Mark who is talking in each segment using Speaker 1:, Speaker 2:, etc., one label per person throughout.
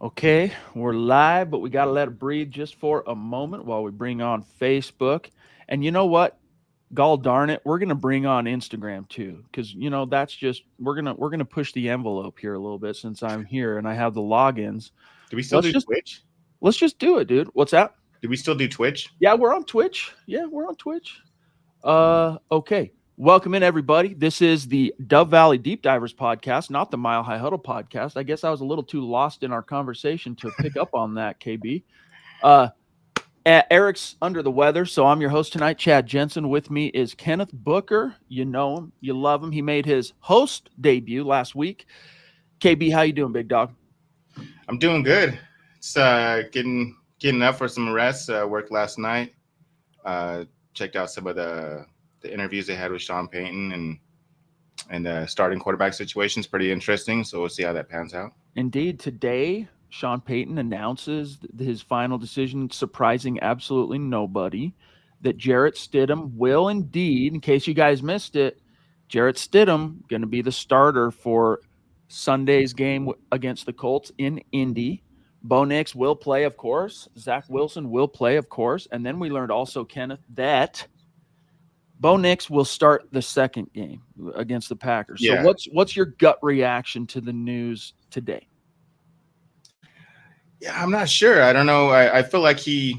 Speaker 1: Okay, we're live, but we got to let it breathe just for a moment while we bring on Facebook. And you know what? Gall darn it, we're going to bring on Instagram too cuz that's just we're going to push the envelope here a little bit since I'm here and I have the logins.
Speaker 2: Do we still
Speaker 1: Let's
Speaker 2: do
Speaker 1: just
Speaker 2: Twitch?
Speaker 1: let's just do it, dude. What's that?
Speaker 2: Do we still do Twitch?
Speaker 1: Yeah, we're on Twitch. Yeah, we're on Twitch. Okay. Welcome in, everybody. This is the Dove Valley Deep Divers podcast, not the Mile High Huddle podcast. I guess I was a little too lost in our conversation to pick up on that, KB. Uh, Eric's under the weather, so I'm your host tonight, Chad Jensen. With me is Kenneth Booker. You know him, you love him. He made his host debut last week. KB, how you doing, big dog?
Speaker 2: I'm doing good. It's getting up for some rest. Worked last night. Uh, Checked out some of the interviews they had with Sean Payton and the starting quarterback situation is pretty interesting. So we'll see how that pans out.
Speaker 1: Indeed, today Sean Payton announces his final decision, surprising absolutely nobody, that Jarrett Stidham will indeed, in case you guys missed it, Jarrett Stidham going to be the starter for Sunday's game against the Colts in Indy. Bo Nix will play, of course. Zach Wilson will play, of course. And then we learned also, Kenneth, that Bo Nix will start the second game against the Packers. So
Speaker 2: Yeah,
Speaker 1: what's your gut reaction to the news today?
Speaker 2: yeah. I'm not sure. I don't know. I feel like he's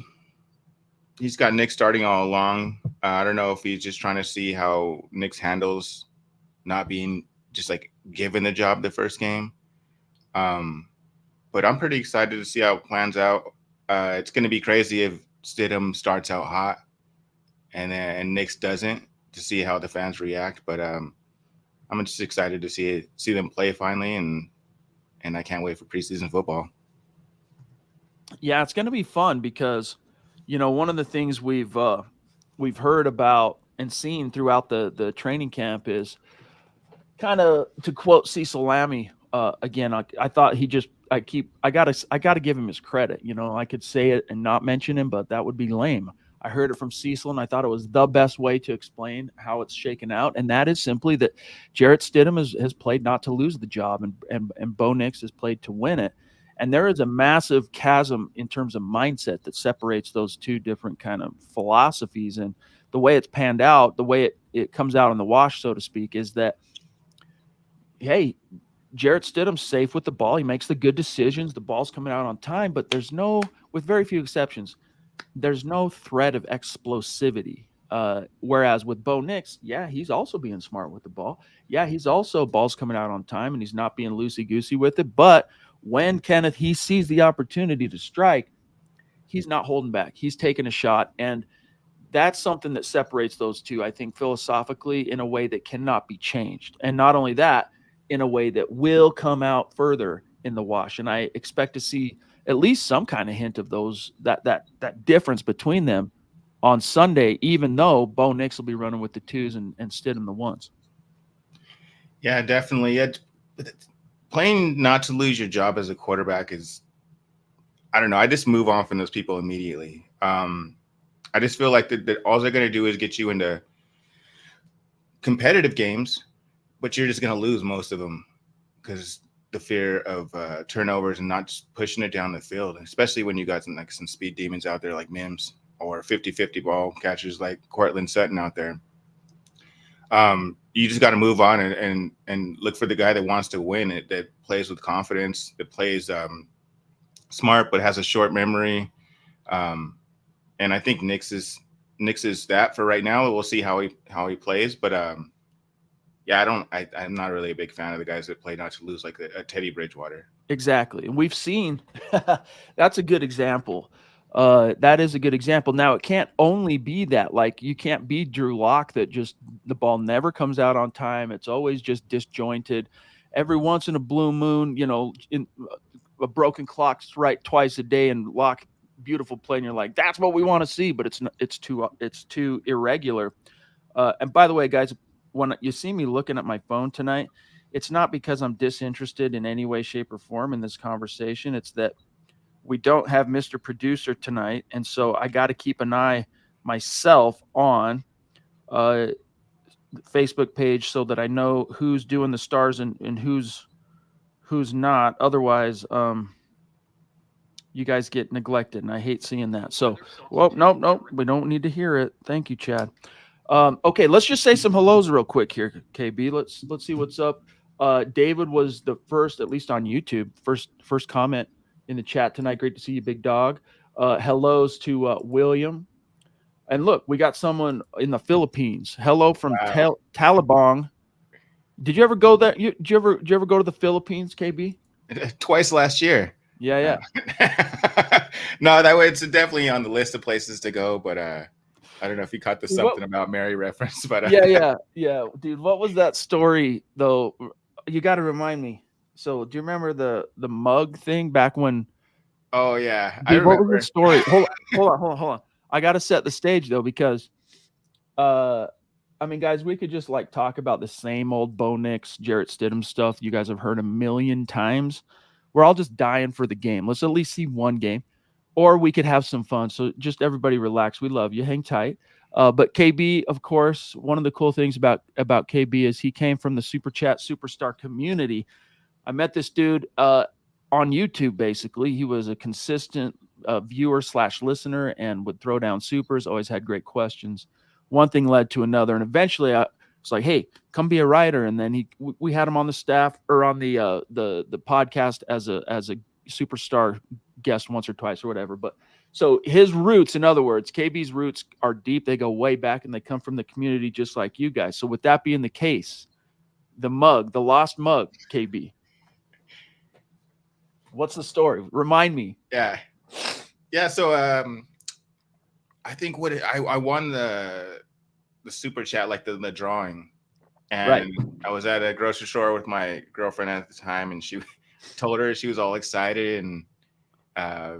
Speaker 2: got Nick starting all along. I don't know if he's just trying to see how Nick's handles not being just like given the job the first game. Um, but I'm pretty excited to see how it plans out. It's going to be crazy if Stidham starts out hot and Knicks doesn't, to see how the fans react. But I'm just excited to see them play finally, and I can't wait for preseason football.
Speaker 1: Yeah, it's going to be fun because one of the things we've heard about and seen throughout the training camp is kind of, to quote Cecil Lammy again. I thought he just I gotta give him his credit. I could say it and not mention him, but that would be lame. I heard it from Cecil, and I thought it was the best way to explain how it's shaken out, and that is simply that Jarrett Stidham has played not to lose the job, and Bo Nix has played to win it. And there is a massive chasm in terms of mindset that separates those two different kind of philosophies. And the way it's panned out, the way it comes out in the wash, so to speak, is that, hey, Jarrett Stidham's safe with the ball. He makes the good decisions. The ball's coming out on time, but with very few exceptions, there's no threat of explosivity. Whereas with Bo Nix, yeah, he's also being smart with the ball. Yeah, he's also ball's coming out on time and he's not being loosey goosey with it. But when Kenneth he sees the opportunity to strike, he's not holding back. He's taking a shot, and that's something that separates those two. I think philosophically in a way that cannot be changed, and not only that, in a way that will come out further in the wash. And I expect to see at least some kind of hint of that difference between them on Sunday, even though Bo Nix will be running with the twos and Stidham the ones.
Speaker 2: Yeah, definitely. Playing not to lose your job as a quarterback is, I don't know. I just move on from those people immediately. I just feel like that all they're going to do is get you into competitive games, but you're just going to lose most of them because the fear of turnovers and not just pushing it down the field, especially when you got some speed demons out there like Mims or 50-50 ball catchers like Cortland Sutton out there. You just got to move on and look for the guy that wants to win it, that plays with confidence, that plays smart but has a short memory. And I think Nix is that for right now. We'll see how he plays, but yeah, I'm not really a big fan of the guys that play not to lose, like a Teddy Bridgewater.
Speaker 1: Exactly. And we've seen that's a good example. That is a good example. Now, it can't only be that. Like, you can't be Drew Lock that just the ball never comes out on time. It's always just disjointed. Every once in a blue moon, in a broken clock's right twice a day, and Lock beautiful play, and you're like, that's what we want to see, but it's too irregular. And by the way, guys, when you see me looking at my phone tonight, it's not because I'm disinterested in any way, shape, or form in this conversation. It's that we don't have Mr. Producer tonight, and so I got to keep an eye myself on the Facebook page so that I know who's doing the stars and who's not. Otherwise, You guys get neglected, and I hate seeing that. So, well, nope, we don't need to hear it. Thank you, Chad. Okay, let's just say some hellos real quick here, KB. Let's see what's up. David was the first, at least on YouTube, first comment in the chat tonight. Great to see you, big dog. Hellos to William. And look, we got someone in the Philippines. Hello from
Speaker 2: Wow.
Speaker 1: Talabong. Did you ever go there? Did you ever go to the Philippines, KB?
Speaker 2: Twice last year.
Speaker 1: Yeah, yeah.
Speaker 2: No, that way it's definitely on the list of places to go, but I don't know if you caught the
Speaker 1: Dude,
Speaker 2: something about Mary reference, but
Speaker 1: yeah, dude. What was that story though? You got to remind me. So, do you remember the mug thing back when?
Speaker 2: Oh yeah, I
Speaker 1: Dude, what was the
Speaker 2: remember.
Speaker 1: story? Hold on. I got to set the stage though because, I mean, guys, we could just like talk about the same old Bo Nix, Jarrett Stidham stuff you guys have heard a million times. We're all just dying for the game. Let's at least see one game, or we could have some fun. So just everybody relax. We love you. Hang tight. But KB, of course, one of the cool things about KB is he came from the Super Chat Superstar community. I met this dude on YouTube. Basically, he was a consistent viewer / listener and would throw down supers. Always had great questions. One thing led to another, and eventually I was like, "Hey, come be a writer." And then we had him on the staff or on the podcast as a superstar guest once or twice or whatever. But so his roots, in other words, KB's roots are deep. They go way back, and they come from the community just like you guys. So with that being the case, the lost mug, KB. What's the story? Remind me.
Speaker 2: Yeah. So I think I won the super chat, like the drawing, and
Speaker 1: Right.
Speaker 2: I was at a grocery store with my girlfriend at the time, and she told her she was all excited, and I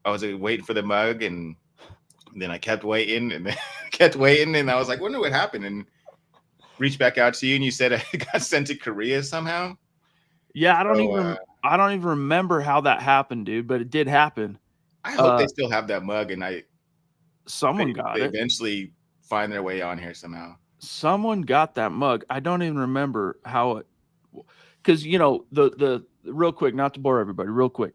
Speaker 2: was waiting for the mug, and then I kept waiting, and then kept waiting, and I was like, wonder what happened, and reached back out to you, and you said I got sent to Korea somehow.
Speaker 1: Yeah, I don't even remember how that happened, dude, but it did happen.
Speaker 2: I hope they still have that mug, and
Speaker 1: someone got
Speaker 2: they
Speaker 1: it.
Speaker 2: eventually find their way on here somehow.
Speaker 1: Someone got that mug. I don't even remember how it, because you know the real quick, not to bore everybody, real quick,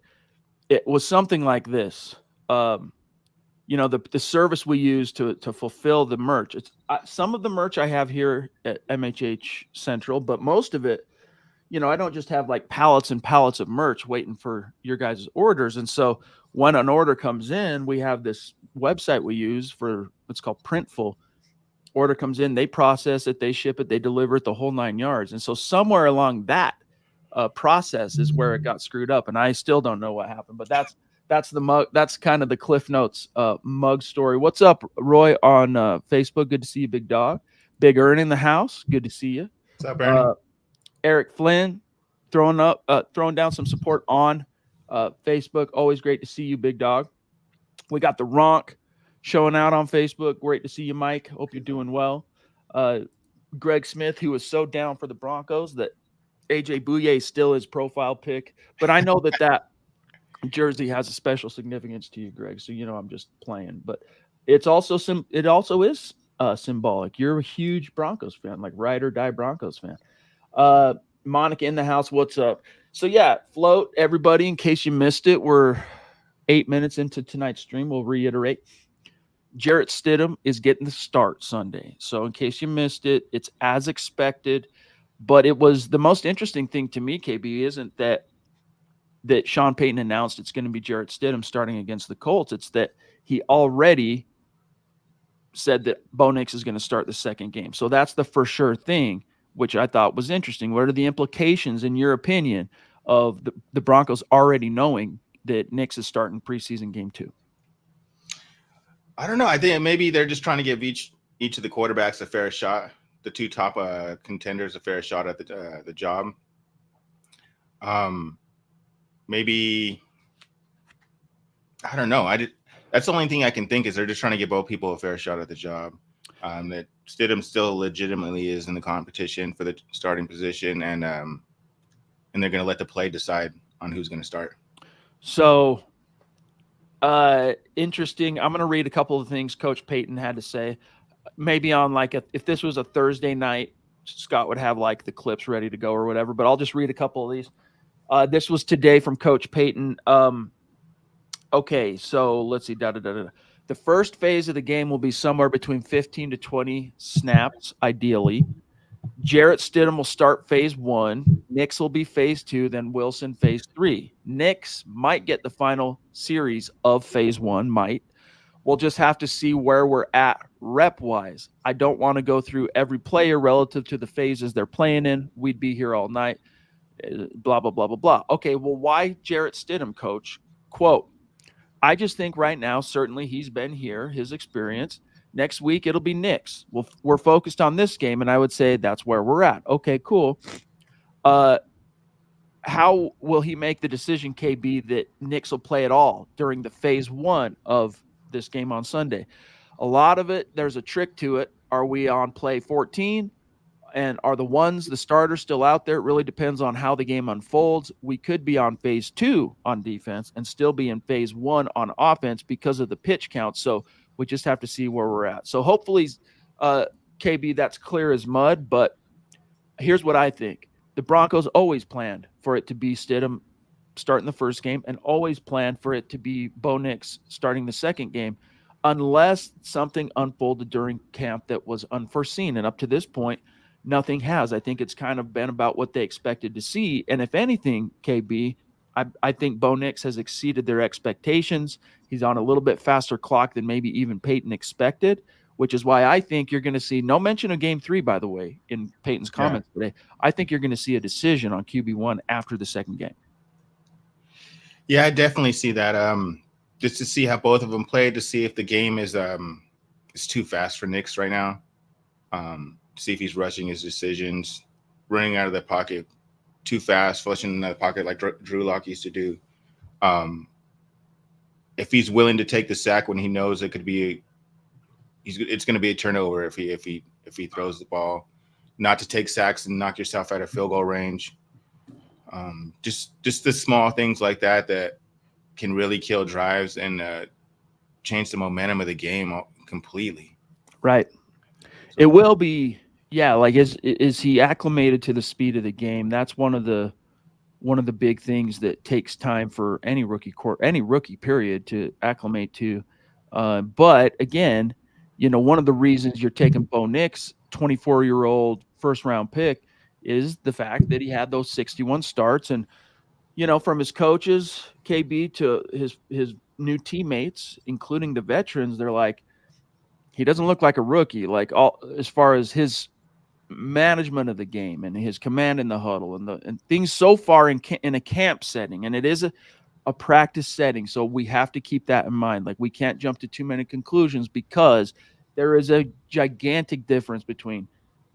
Speaker 1: it was something like this. You know, the service we use to fulfill the merch. It's some of the merch I have here at MHH Central, but most of it, you know, I don't just have like pallets and pallets of merch waiting for your guys' orders. And so when an order comes in, we have this website we use for what's called Printful. Order comes in, they process it, they ship it, they deliver it, the whole 9 yards. And so somewhere along that process is where it got screwed up, and I still don't know what happened. But that's the mug. That's kind of the Cliff Notes mug story. What's up, Roy on Facebook? Good to see you, big dog. Big Earn in the house. Good to see you.
Speaker 2: What's up, Ernie?
Speaker 1: Eric Flynn throwing down some support on Facebook. Always great to see you, big dog. We got the Ronk showing out on Facebook. Great to see you, Mike. Hope you're doing well. Greg Smith, who was so down for the Broncos that AJ Bouye is still his profile pick. But I know that jersey has a special significance to you, Greg. So, you know, I'm just playing. But it's also is symbolic. You're a huge Broncos fan, like ride or die Broncos fan. Monica in the house, what's up? So, yeah, float, everybody, in case you missed it. We're 8 minutes into tonight's stream. We'll reiterate. Jarrett Stidham is getting the start Sunday. So in case you missed it, it's as expected. But it was the most interesting thing to me, KB, isn't that Sean Payton announced it's going to be Jarrett Stidham starting against the Colts. It's that he already said that Bo Nix is going to start the second game. So that's the for sure thing, which I thought was interesting. What are the implications, in your opinion, of the Broncos already knowing that Nix is starting preseason game 2?
Speaker 2: I don't know. I think maybe they're just trying to give each of the quarterbacks a fair shot. The two top contenders a fair shot at the job. Maybe I don't know. That's the only thing I can think is they're just trying to give both people a fair shot at the job. That Stidham still legitimately is in the competition for the starting position, and they're going to let the play decide on who's going to start.
Speaker 1: So. Interesting. I'm going to read a couple of things Coach Payton had to say. Maybe on if this was a Thursday night, Scott would have like the clips ready to go or whatever, but I'll just read a couple of these. This was today from Coach Payton. Okay, so let's see. Da, da, da, da. The first phase of the game will be somewhere between 15 to 20 snaps, ideally. Jarrett Stidham will start phase one. Nix will be phase two, then Wilson phase three. Nix might get the final series of phase one, might. We'll just have to see where we're at rep wise. I don't want to go through every player relative to the phases they're playing in. We'd be here all night. Blah, blah, blah, blah, blah. Okay, well, why Jarrett Stidham, coach? Quote, I just think right now, certainly he's been here, his experience. Next week, it'll be Knicks. We're focused on this game, and I would say that's where we're at. Okay, cool. How will he make the decision, KB, that Knicks will play at all during the phase one of this game on Sunday? A lot of it, there's a trick to it. Are we on play 14? And are the starters still out there? It really depends on how the game unfolds. We could be on phase two on defense and still be in phase one on offense because of the pitch count. So we just have to see where we're at. So hopefully, KB, that's clear as mud. But here's what I think. The Broncos always planned for it to be Stidham starting the first game and always planned for it to be Bo Nix starting the second game, unless something unfolded during camp that was unforeseen. And up to this point, nothing has. I think it's kind of been about what they expected to see. And if anything, KB, I think Bo Nix has exceeded their expectations. He's on a little bit faster clock than maybe even Peyton expected, which is why I think you're going to see no mention of game 3, by the way, in Peyton's comments today. I think you're going to see a decision on QB1 after the second game.
Speaker 2: Yeah, I definitely see that. Just to see how both of them played, to see if the game is too fast for Nix right now. See if he's rushing his decisions, running out of the pocket too fast, flushing in the pocket like Drew Lock used to do. If he's willing to take the sack when he knows it could be, it's going to be a turnover if he throws the ball. Not to take sacks and knock yourself out of field goal range. Just the small things like that can really kill drives and change the momentum of the game completely.
Speaker 1: Right. It will be. Yeah, like is he acclimated to the speed of the game? That's one of the big things that takes time for any rookie period to acclimate to. But again, one of the reasons you're taking Bo Nix, 24-year-old first round pick, is the fact that he had those 61 starts, and from his coaches, KB, to his new teammates, including the veterans, they're like, he doesn't look like a rookie. Like all as far as his management of the game and his command in the huddle and things so far in a camp setting, and it is a practice setting, so we have to keep that in mind. Like, we can't jump to too many conclusions because there is a gigantic difference between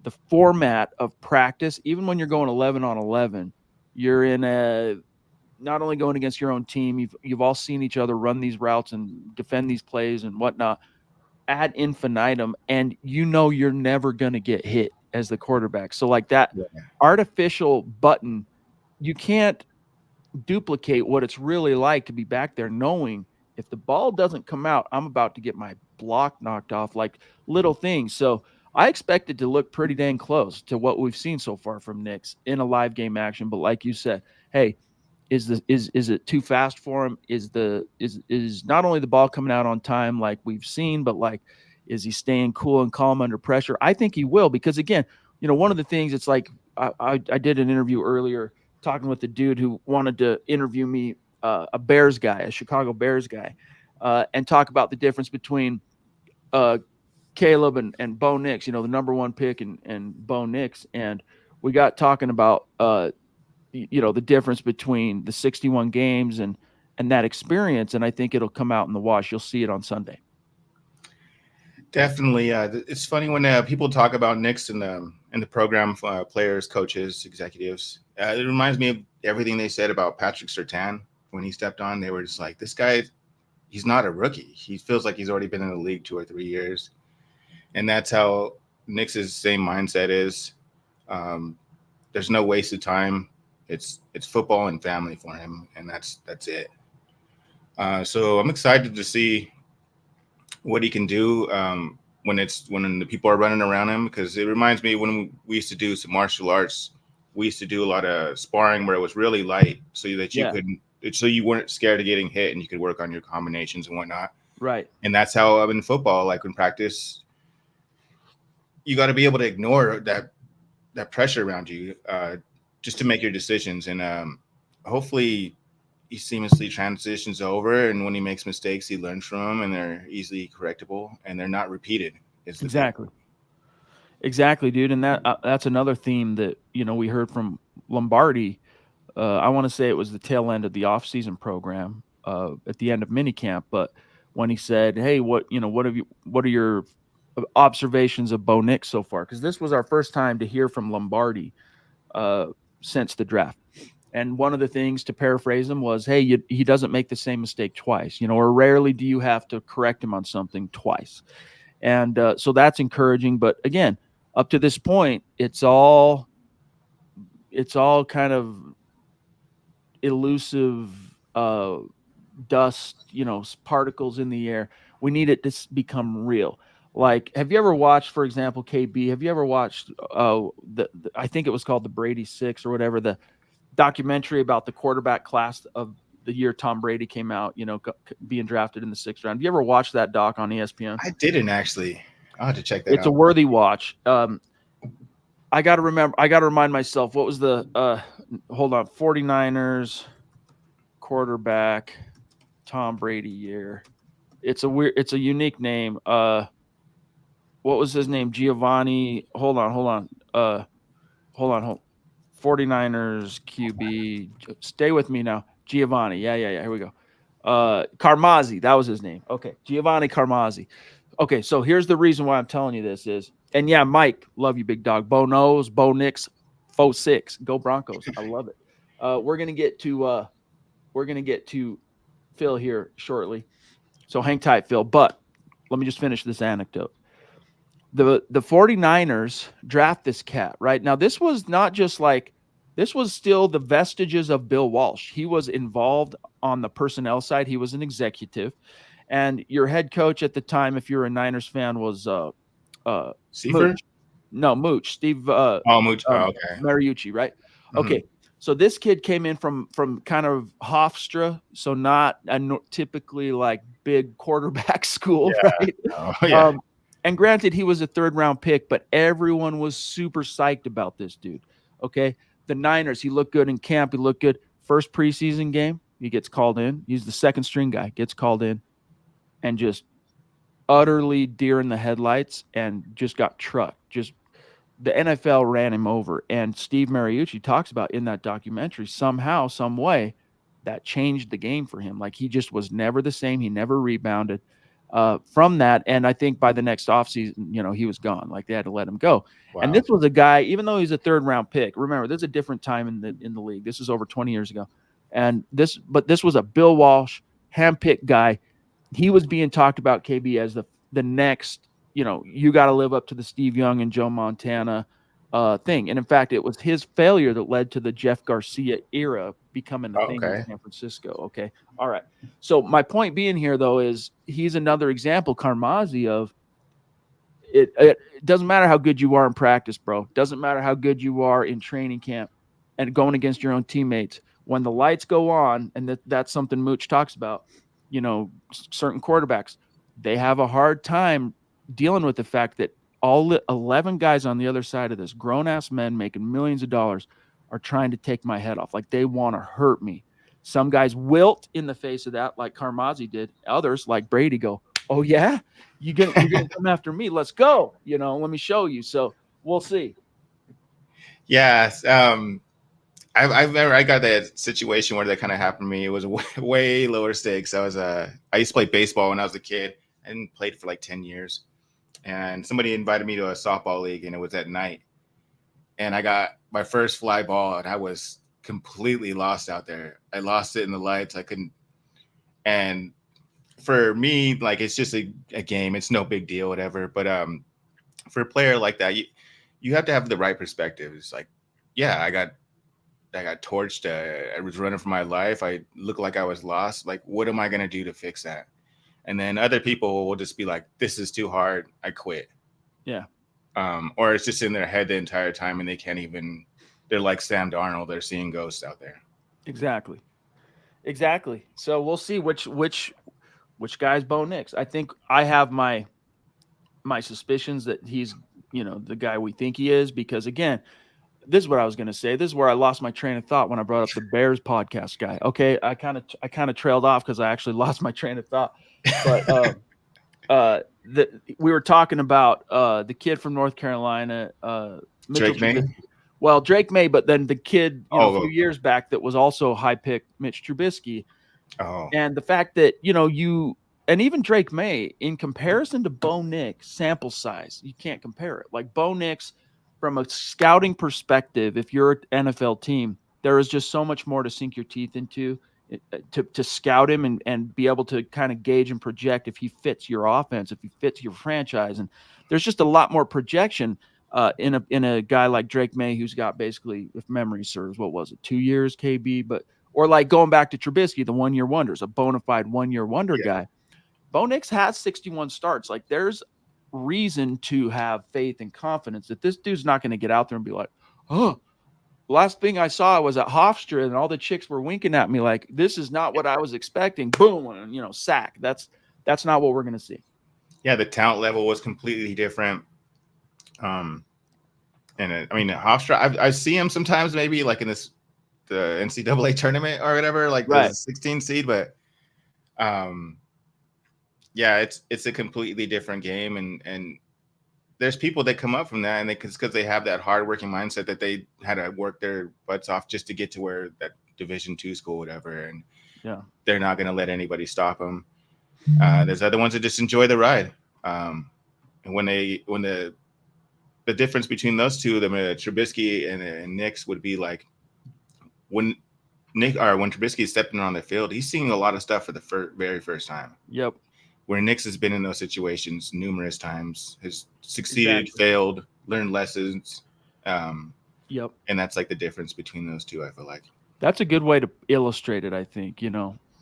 Speaker 1: the format of practice. Even when you're going 11 on 11, you're in not only going against your own team, you've all seen each other run these routes and defend these plays and whatnot ad infinitum, and you're never going to get hit as the quarterback. So like that artificial button, you can't duplicate what it's really like to be back there knowing if the ball doesn't come out, I'm about to get my block knocked off, like little things. So I expect it to look pretty dang close to what we've seen so far from Nix in a live game action. But like you said, hey, is it too fast for him? Is not only the ball coming out on time like we've seen, but like, is he staying cool and calm under pressure? I think he will, because again, one of the things, it's like I did an interview earlier talking with the dude who wanted to interview me, a Bears guy, a Chicago Bears guy, and talk about the difference between Caleb and Bo Nix, the number one pick and Bo Nix. And we got talking about the difference between the 61 games and that experience. And I think it'll come out in the wash. You'll see it on Sunday.
Speaker 2: Definitely. It's funny when people talk about Nix in the program, players, coaches, executives. It reminds me of everything they said about Patrick Surtain when he stepped on. They were just like, this guy, he's not a rookie. He feels like he's already been in the league 2 or 3 years. And that's how Nix's same mindset is. There's no waste of time. It's football and family for him, and that's it. So I'm excited to see what he can do when the people are running around him, because it reminds me when we used to do some martial arts. We used to do a lot of sparring where it was really light, so that you could so you weren't scared of getting hit and you could work on your combinations and whatnot.
Speaker 1: Right.
Speaker 2: And that's how in football, like in practice, you got to be able to ignore that pressure around you, just to make your decisions. And hopefully he seamlessly transitions over, and when he makes mistakes, he learns from them, and they're easily correctable, and they're not repeated. Is the big
Speaker 1: Exactly. Exactly, dude. And that's another theme that, we heard from Lombardi. I want to say it was the tail end of the off-season program, at the end of minicamp, but when he said, "Hey, what are your observations of Bo Nix so far?" Because this was our first time to hear from Lombardi uh, since the draft. And one of the things, to paraphrase him, was, "Hey, he doesn't make the same mistake twice, or rarely do you have to correct him on something twice." And so that's encouraging. But again, up to this point, it's all kind of elusive dust, particles in the air. We need it to become real. Like, have you ever watched, for example, KB? Have you ever watched I think it was called the Brady Six or whatever, the documentary about the quarterback class of the year Tom Brady came out, being drafted in the 6th round? Have you ever watched that doc on ESPN?
Speaker 2: I didn't actually. I'll have to check that
Speaker 1: It's
Speaker 2: out.
Speaker 1: a worthy watch. I got to remind myself, what was the hold on, 49ers quarterback Tom Brady year. It's a unique name. What was his name? Giovani. Hold on. 49ers QB. Stay with me now. Giovani. Yeah. Here we go. Carmazzi. That was his name. Okay. Giovani Carmazzi. Okay. So here's the reason why I'm telling you this is, and yeah, Mike, love you, big dog. Bo Nose, Bo Nix, Fo 6. Go Broncos. I love it. We're going to get to Phil here shortly. So hang tight, Phil. But let me just finish this anecdote. The 49ers draft this cat, right? Now, this was not just like, this was still the vestiges of Bill Walsh. He was involved on the personnel side. He was an executive. And your head coach at the time, if you're a Niners fan, was
Speaker 2: Seifert?
Speaker 1: Mooch. No, Mooch. Steve
Speaker 2: Mooch. Okay.
Speaker 1: Mariucci, right?
Speaker 2: Mhm.
Speaker 1: Okay. So this kid came in from kind of Hofstra, so not typically like big quarterback school,
Speaker 2: Yeah.
Speaker 1: right?
Speaker 2: Oh, yeah.
Speaker 1: And granted, he was a 3rd-round pick, but everyone was super psyched about this dude. Okay. The Niners, he looked good in camp. He looked good. First preseason game, he gets called in. He's the 2nd-string guy, gets called in, and just utterly deer in the headlights and just got trucked. Just the NFL ran him over. And Steve Mariucci talks about in that documentary, somehow, some way, that changed the game for him. Like, he just was never the same. He never rebounded from that. And I think by the next offseason, he was gone. Like, they had to let him go.
Speaker 2: Wow.
Speaker 1: And this was a guy, even though he's a 3rd-round pick, remember, there's a different time in the league. This is over 20 years ago. And this was a Bill Walsh handpicked guy. He was being talked about, KB, as the next, you got to live up to the Steve Young and Joe Montana thing. And in fact, it was his failure that led to the Jeff Garcia era becoming a thing in San Francisco. Okay. All right. So my point being here, though, is he's another example, Carmazzi, of it doesn't matter how good you are in practice, bro. Doesn't matter how good you are in training camp and going against your own teammates. When the lights go on, and that's something Mooch talks about, certain quarterbacks, they have a hard time dealing with the fact that all 11 guys on the other side of this, grown-ass men making millions of dollars, are trying to take my head off. Like, they want to hurt me. Some guys wilt in the face of that, like Carmazzi did. Others, like Brady, go, "Oh, yeah? You're gonna come after me? Let's go. Let me show you." So we'll see.
Speaker 2: Yes. I got that situation where that kind of happened to me. It was way lower stakes. I used to play baseball when I was a kid and played for like 10 years. And somebody invited me to a softball league, and it was at night. And I got my first fly ball, and I was completely lost out there. I lost it in the lights. I couldn't. And for me, like, it's just a game. It's no big deal, whatever. But for a player like that, you have to have the right perspective. It's like, yeah, I got torched. I was running for my life. I looked like I was lost. Like, what am I going to do to fix that? And then other people will just be like, this is too hard. I quit.
Speaker 1: Yeah.
Speaker 2: Or it's just in their head the entire time, and they can't even, they're like Sam Darnold. They're seeing ghosts out there.
Speaker 1: Exactly. Exactly. So we'll see which guy's Bo Nix. I think I have my suspicions that he's, the guy we think he is, because again, this is what I was going to say. This is where I lost my train of thought when I brought up the Bears podcast guy. Okay, I kind of trailed off because I actually lost my train of thought. But we were talking about the kid from North Carolina, Mitchell
Speaker 2: Drake May.
Speaker 1: Trubisky. Well, Drake May, but then the kid, a few
Speaker 2: Oh,
Speaker 1: years back that was also high pick, Mitch Trubisky.
Speaker 2: oh,
Speaker 1: And the fact that, and even Drake May, in comparison to Bo Nix, sample size, you can't compare it. Like Bo Nix, from a scouting perspective, if you're an NFL team, there is just so much more to sink your teeth into to scout him and be able to kind of gauge and project if he fits your offense, if he fits your franchise. And there's just a lot more projection in a guy like Drake May, who's got basically, if memory serves, what was it, 2 years, KB? Or like going back to Trubisky, the 1 year wonders, a bona fide 1 year wonder
Speaker 2: yeah.
Speaker 1: guy. Bo Nix has 61 starts. Like there's reason to have faith and confidence that this dude's not going to get out there and be like, oh, last thing I saw was at Hofstra and all the chicks were winking at me like, this is not what I was expecting. Boom, and, sack. That's not what we're going to see.
Speaker 2: Yeah, the talent level was completely different. And I mean, Hofstra, I see him sometimes, maybe like in the NCAA tournament or whatever, like
Speaker 1: Right.
Speaker 2: the 16 seed, but yeah, it's a completely different game, and there's people that come up from that, and because they have that hardworking mindset that they had to work their butts off just to get to where that Division II school, whatever, and
Speaker 1: yeah,
Speaker 2: they're not going to let anybody stop them. There's other ones that just enjoy the ride, and when the difference between those two, the Trubisky and Nix, would be like when Trubisky is stepping on the field, he's seeing a lot of stuff for the very first time.
Speaker 1: Yep.
Speaker 2: Where Nix has been in those situations numerous times, has succeeded,
Speaker 1: Exactly.
Speaker 2: failed, learned lessons.
Speaker 1: Yep.
Speaker 2: And that's like the difference between those two, I feel like.
Speaker 1: That's a good way to illustrate it, I think,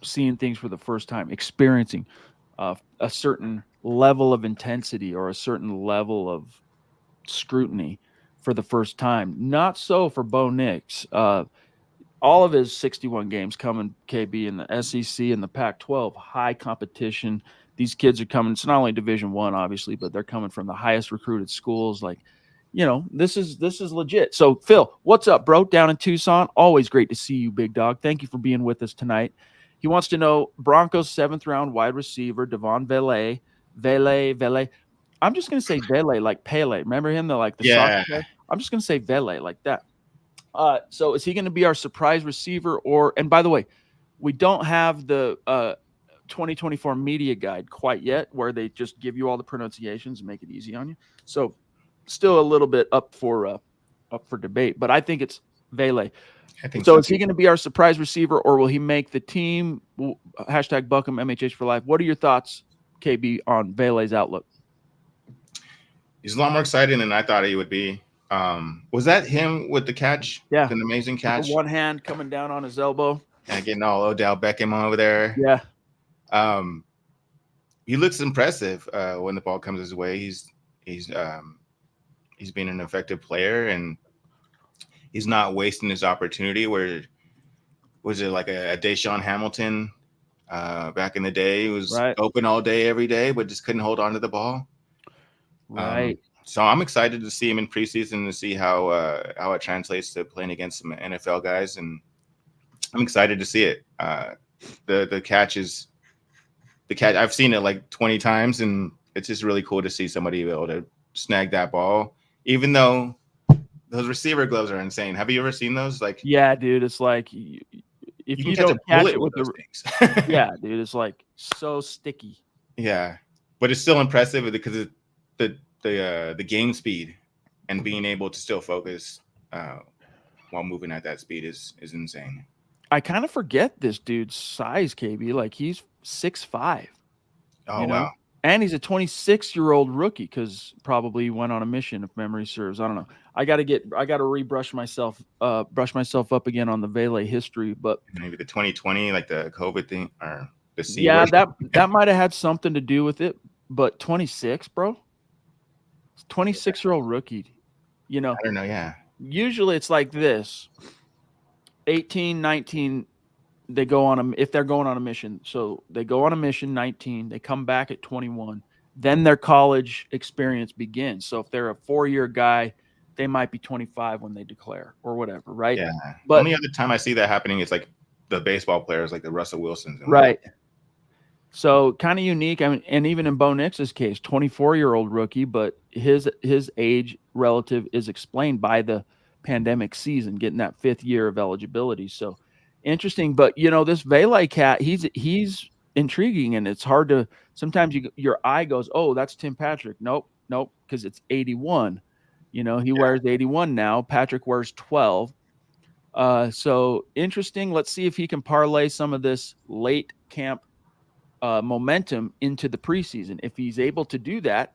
Speaker 1: seeing things for the first time, experiencing a certain level of intensity or a certain level of scrutiny for the first time. Not so for Bo Nix. All of his 61 games coming, KB, in the SEC and the Pac-12, high competition. These kids are coming. It's not only Division I, obviously, but they're coming from the highest recruited schools. Like, this is legit. So, Phil, what's up, bro? Down in Tucson. Always great to see you, big dog. Thank you for being with us tonight. He wants to know Broncos 7th round wide receiver Devon Vele. I'm just gonna say Vele, like Pele. Remember him? The soccer player. I'm just gonna say Vele like that. So is he going to be our surprise receiver? And by the way, we don't have the 2024 media guide quite yet, where they just give you all the pronunciations and make it easy on you. So still a little bit up for debate, but I think it's Vele.
Speaker 2: I think
Speaker 1: so. Is he going to be our surprise receiver, or will he make the team? Hashtag Buckham MHH for life. What are your thoughts, KB, on Vele's outlook?
Speaker 2: He's a lot more exciting than I thought he would be. Was that him with the catch?
Speaker 1: Yeah,
Speaker 2: an amazing catch.
Speaker 1: With one hand coming down on his elbow
Speaker 2: and getting all Odell Beckham over there.
Speaker 1: Yeah.
Speaker 2: He looks impressive when the ball comes his way. He's been an effective player, and he's not wasting his opportunity. Where was it like a Deshaun Hamilton back in the day? He was open all day, every day, but just couldn't hold on to the ball.
Speaker 1: Right.
Speaker 2: So I'm excited to see him in preseason, to see how it translates to playing against some NFL guys, and I'm excited to see it. The catch. I've seen it like 20 times, and it's just really cool to see somebody be able to snag that ball, even though those receiver gloves are insane. Have you ever seen those? Like,
Speaker 1: yeah, dude, it's like if you don't catch it with those things. Yeah, dude, it's like so sticky.
Speaker 2: Yeah, but it's still impressive because the game speed and being able to still focus while moving at that speed is insane.
Speaker 1: I kind of forget this dude's size, KB. Like he's 6'5".
Speaker 2: Oh, wow.
Speaker 1: And he's a 26-year-old rookie, because probably went on a mission, if memory serves. I don't know. I got to brush myself up again on the Vele history, but
Speaker 2: maybe the 2020, like the COVID thing, or the C.
Speaker 1: Yeah, that might have had something to do with it. But 26, bro, 26-year-old rookie.
Speaker 2: I don't know. Yeah.
Speaker 1: Usually it's like this: 18, 19, they go on a, if they're going on a mission. So they go on a mission 19, they come back at 21, then their college experience begins. So if they're a 4-year guy, they might be 25 when they declare or whatever, right?
Speaker 2: Yeah.
Speaker 1: But
Speaker 2: Only other time I see that happening is like the baseball players, like the Russell Wilsons. And
Speaker 1: right. So kind of unique. I mean, and even in Bo Nix's case, 24-year-old rookie, but his age relative is explained by the pandemic season, getting that 5th year of eligibility. So interesting. But this Vele cat, he's intriguing, and it's hard to sometimes your eye goes, oh, that's Tim Patrick. Nope, because it's 81. He wears 81 now. Patrick wears 12. So interesting. Let's see if he can parlay some of this late camp momentum into the preseason. If he's able to do that,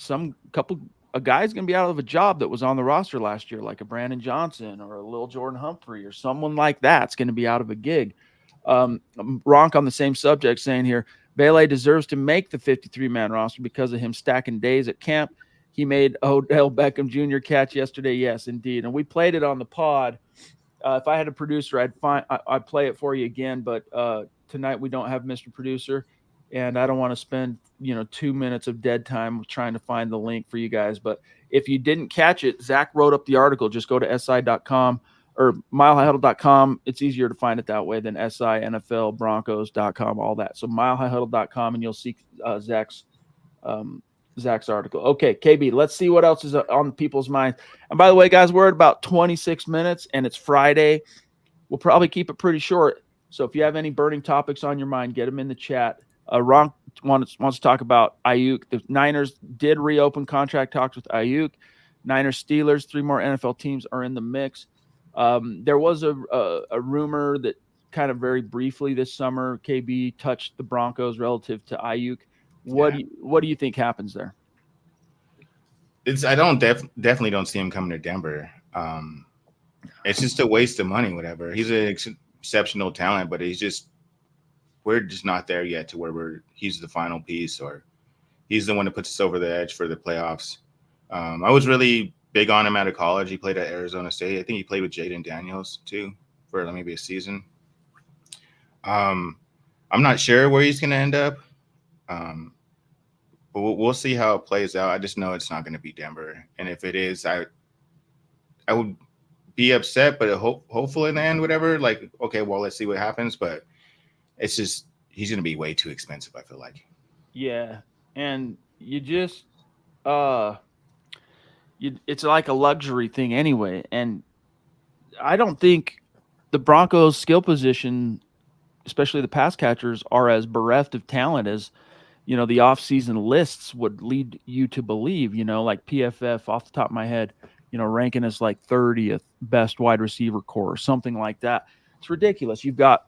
Speaker 1: a guy's going to be out of a job that was on the roster last year, like a Brandon Johnson or a Lil Jordan Humphrey or someone like that's going to be out of a gig. Ronk on the same subject saying here, Vele deserves to make the 53-man roster because of him stacking days at camp. He made Odell Beckham Jr. catch yesterday. Yes, indeed. And we played it on the pod. If I had a producer, I'd play it for you again. But tonight we don't have Mr. Producer, and I don't want to spend 2 minutes of dead time trying to find the link for you guys. But if you didn't catch it, Zach wrote up the article. Just go to si.com or milehighhuddle.com. It's easier to find it that way than SI, NFL, Broncos.com, all that. So milehighhuddle.com, and you'll see Zach's article. Okay, KB, let's see what else is on people's minds. And by the way, guys, we're at about 26 minutes, and it's Friday. We'll probably keep it pretty short. So if you have any burning topics on your mind, get them in the chat. Ron wants to talk about Ayuk. The Niners did reopen contract talks with Ayuk. Niners, Steelers, 3 more NFL teams are in the mix. There was a rumor that kind of very briefly this summer, KB touched the Broncos relative to Ayuk. What do you think happens there?
Speaker 2: I definitely don't see him coming to Denver. It's just a waste of money, whatever. He's an exceptional talent, but we're just not there yet to where he's the final piece, or he's the one that puts us over the edge for the playoffs. I was really big on him out of college. He played at Arizona State. I think he played with Jaden Daniels too for maybe a season. I'm not sure where he's going to end up. But we'll see how it plays out. I just know it's not going to be Denver. And if it is, I would be upset, but hopeful in the end, whatever. Like, okay, well, let's see what happens. But it's just he's going to be way too expensive, I feel like.
Speaker 1: Yeah, and you just it's like a luxury thing anyway. And I don't think the Broncos' skill position, especially the pass catchers, are as bereft of talent as the off-season lists would lead you to believe. Like PFF off the top of my head, ranking as like 30th best wide receiver core or something like that. It's ridiculous. You've got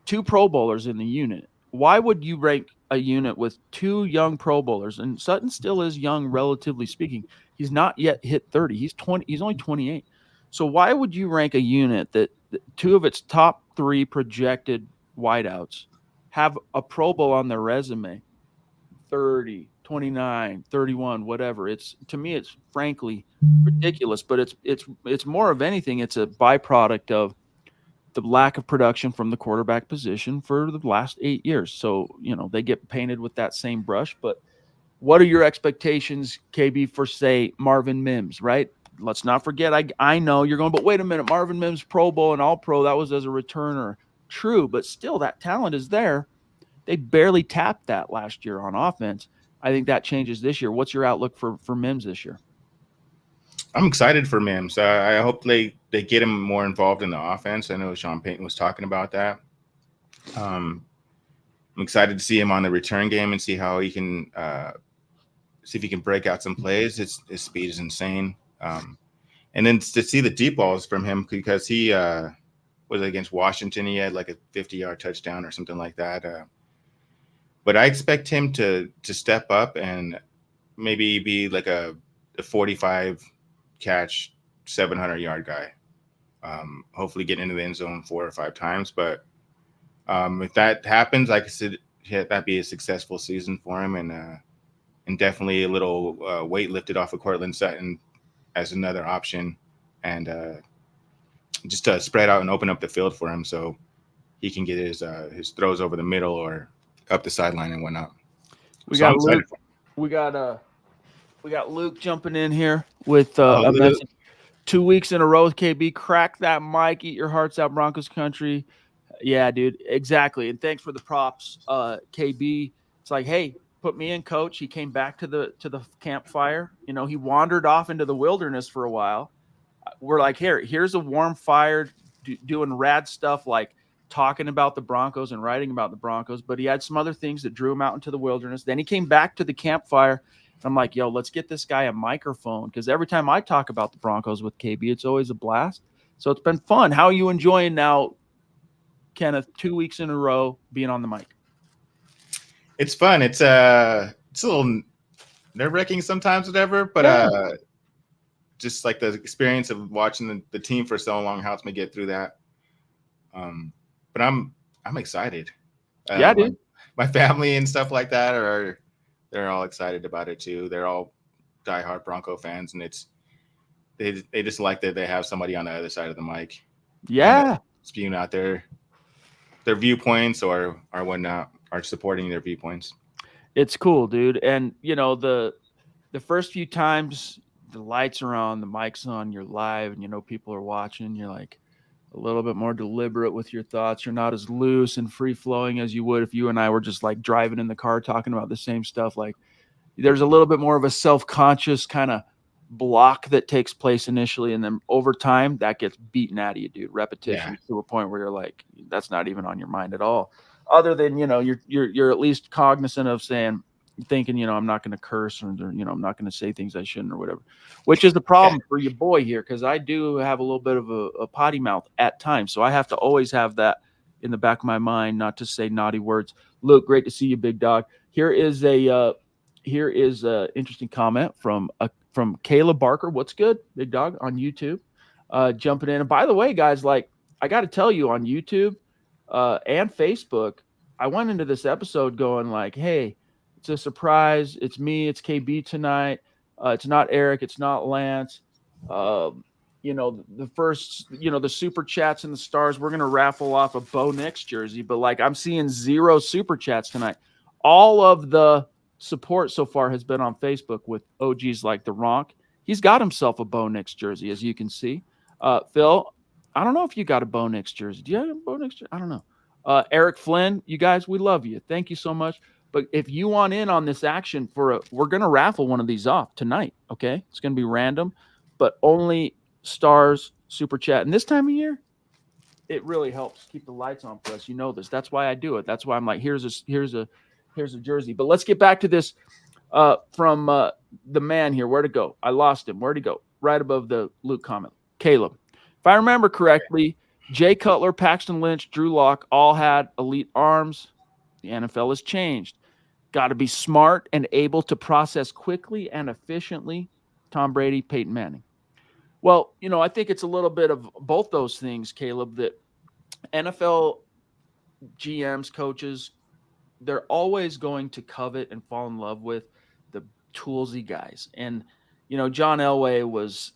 Speaker 1: 2 Pro Bowlers in the unit. Why would you rank a unit with 2 young Pro Bowlers? And Sutton still is young, relatively speaking. He's not yet hit 30. He's 20. He's only 28. So why would you rank a unit that 2 of its top 3 projected wideouts have a Pro Bowl on their resume? 30, 29, 31, whatever. To me, it's frankly ridiculous, but it's more of anything. It's a byproduct of the lack of production from the quarterback position for the last 8 years. So, they get painted with that same brush. But what are your expectations, KB, for, say, Marvin Mims, right? Let's not forget, I know you're going, but wait a minute, Marvin Mims, Pro Bowl and All-Pro, that was as a returner. True, but still that talent is there. They barely tapped that last year on offense. I think that changes this year. What's your outlook for Mims this year?
Speaker 2: I'm excited for Mims. I hope they get him more involved in the offense. I know Sean Payton was talking about that. I'm excited to see him on the return game and see how he can see if he can break out some plays. His speed is insane. And then to see the deep balls from him, because he was against Washington. He had like a 50-yard touchdown or something like that. But I expect him to step up and maybe be like a 45 catch, 700-yard guy. Hopefully get into the end zone 4 or 5 times. But if that happens, like I said, that'd be a successful season for him, and definitely a little weight lifted off of Cortland Sutton as another option, and just to spread out and open up the field for him. So he can get his throws over the middle or up the sideline and whatnot.
Speaker 1: We
Speaker 2: So I'm
Speaker 1: got
Speaker 2: excited
Speaker 1: Luke.
Speaker 2: for him.
Speaker 1: We got Luke jumping in here with
Speaker 2: Oh,
Speaker 1: a
Speaker 2: Luke.
Speaker 1: message. 2 weeks in a row with KB. Crack that mic. Eat your hearts out, Broncos country. Yeah, dude. Exactly. And thanks for the props, KB. It's like, hey, put me in, coach. He came back to the campfire. You know, he wandered off into the wilderness for a while. We're like, here's a warm fire, doing rad stuff like talking about the Broncos and writing about the Broncos. But he had some other things that drew him out into the wilderness. Then he came back to the campfire. I'm like, yo, let's get this guy a microphone, because every time I talk about the Broncos with KB, it's always a blast. So it's been fun. How are you enjoying now, Kenneth, 2 weeks in a row being on the mic?
Speaker 2: It's fun. It's a little nerve-wracking sometimes, whatever, but just like the experience of watching the team for so long helps me get through that. But I'm excited.
Speaker 1: Yeah, dude.
Speaker 2: My family and stuff like that they're all excited about it too. They're all diehard Bronco fans, and they just like that they have somebody on the other side of the mic.
Speaker 1: Yeah.
Speaker 2: Spewing out their viewpoints or whatnot, are supporting their viewpoints.
Speaker 1: It's cool, dude. And you know, the first few times the lights are on, the mic's on, you're live, and you know people are watching, you're like a little bit more deliberate with your thoughts. You're not as loose and free flowing as you would if you and I were just like driving in the car talking about the same stuff. Like there's a little bit more of a self-conscious kind of block that takes place initially, and then over time that gets beaten out of you, dude. Repetition to a point where you're like, that's not even on your mind at all. Other than, you know, you're at least cognizant of thinking, you know, I'm not going to curse, or, you know, I'm not going to say things I shouldn't or whatever, which is the problem for your boy here, because I do have a little bit of a potty mouth at times. So I have to always have that in the back of my mind, not to say naughty words. Luke, great to see you, big dog. Here is a interesting comment from Caleb Barker. What's good, big dog, on YouTube? Jumping in. And by the way, guys, like I got to tell you, on YouTube and Facebook, I went into this episode going like, hey, it's a surprise. It's me. It's KB tonight. It's not Eric. It's not Lance. You know, the first, you know, the super chats and the stars, we're going to raffle off a Bo Nix jersey, but like I'm seeing 0 super chats tonight. All of the support so far has been on Facebook with OGs like the Ronk. He's got himself a Bo Nix jersey, as you can see. Phil, I don't know if you got a Bo Nix jersey. Do you have a Bo Nix jersey? I don't know. Eric Flynn, you guys, we love you. Thank you so much. But if you want in on this action we're going to raffle one of these off tonight. Okay. It's going to be random, but only stars, super chat. And this time of year, it really helps keep the lights on for us. You know this. That's why I do it. That's why I'm like, here's a jersey. But let's get back to this from the man here. Where'd it go? I lost him. Where'd he go? Right above the Luke comment. Caleb. If I remember correctly, Jay Cutler, Paxton Lynch, Drew Lock all had elite arms. The NFL has changed. Got to be smart and able to process quickly and efficiently. Tom Brady, Peyton Manning. Well, you know, I think it's a little bit of both those things, Caleb, that NFL GMs, coaches, they're always going to covet and fall in love with the toolsy guys. And, you know, John Elway it was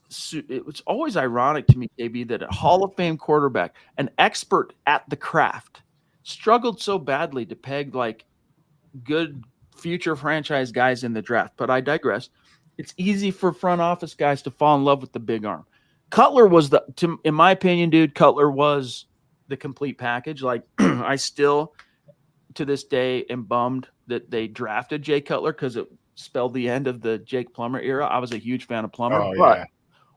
Speaker 1: always ironic to me, KB, that a Hall of Fame quarterback, an expert at the craft, struggled so badly to peg like good future franchise guys in the draft. But I digress. It's easy for front office guys to fall in love with the big arm. Cutler was in my opinion, dude, Cutler was the complete package. Like I still, to this day, am bummed that they drafted Jay Cutler because it spelled the end of the Jake Plummer era. I was a huge fan of Plummer. But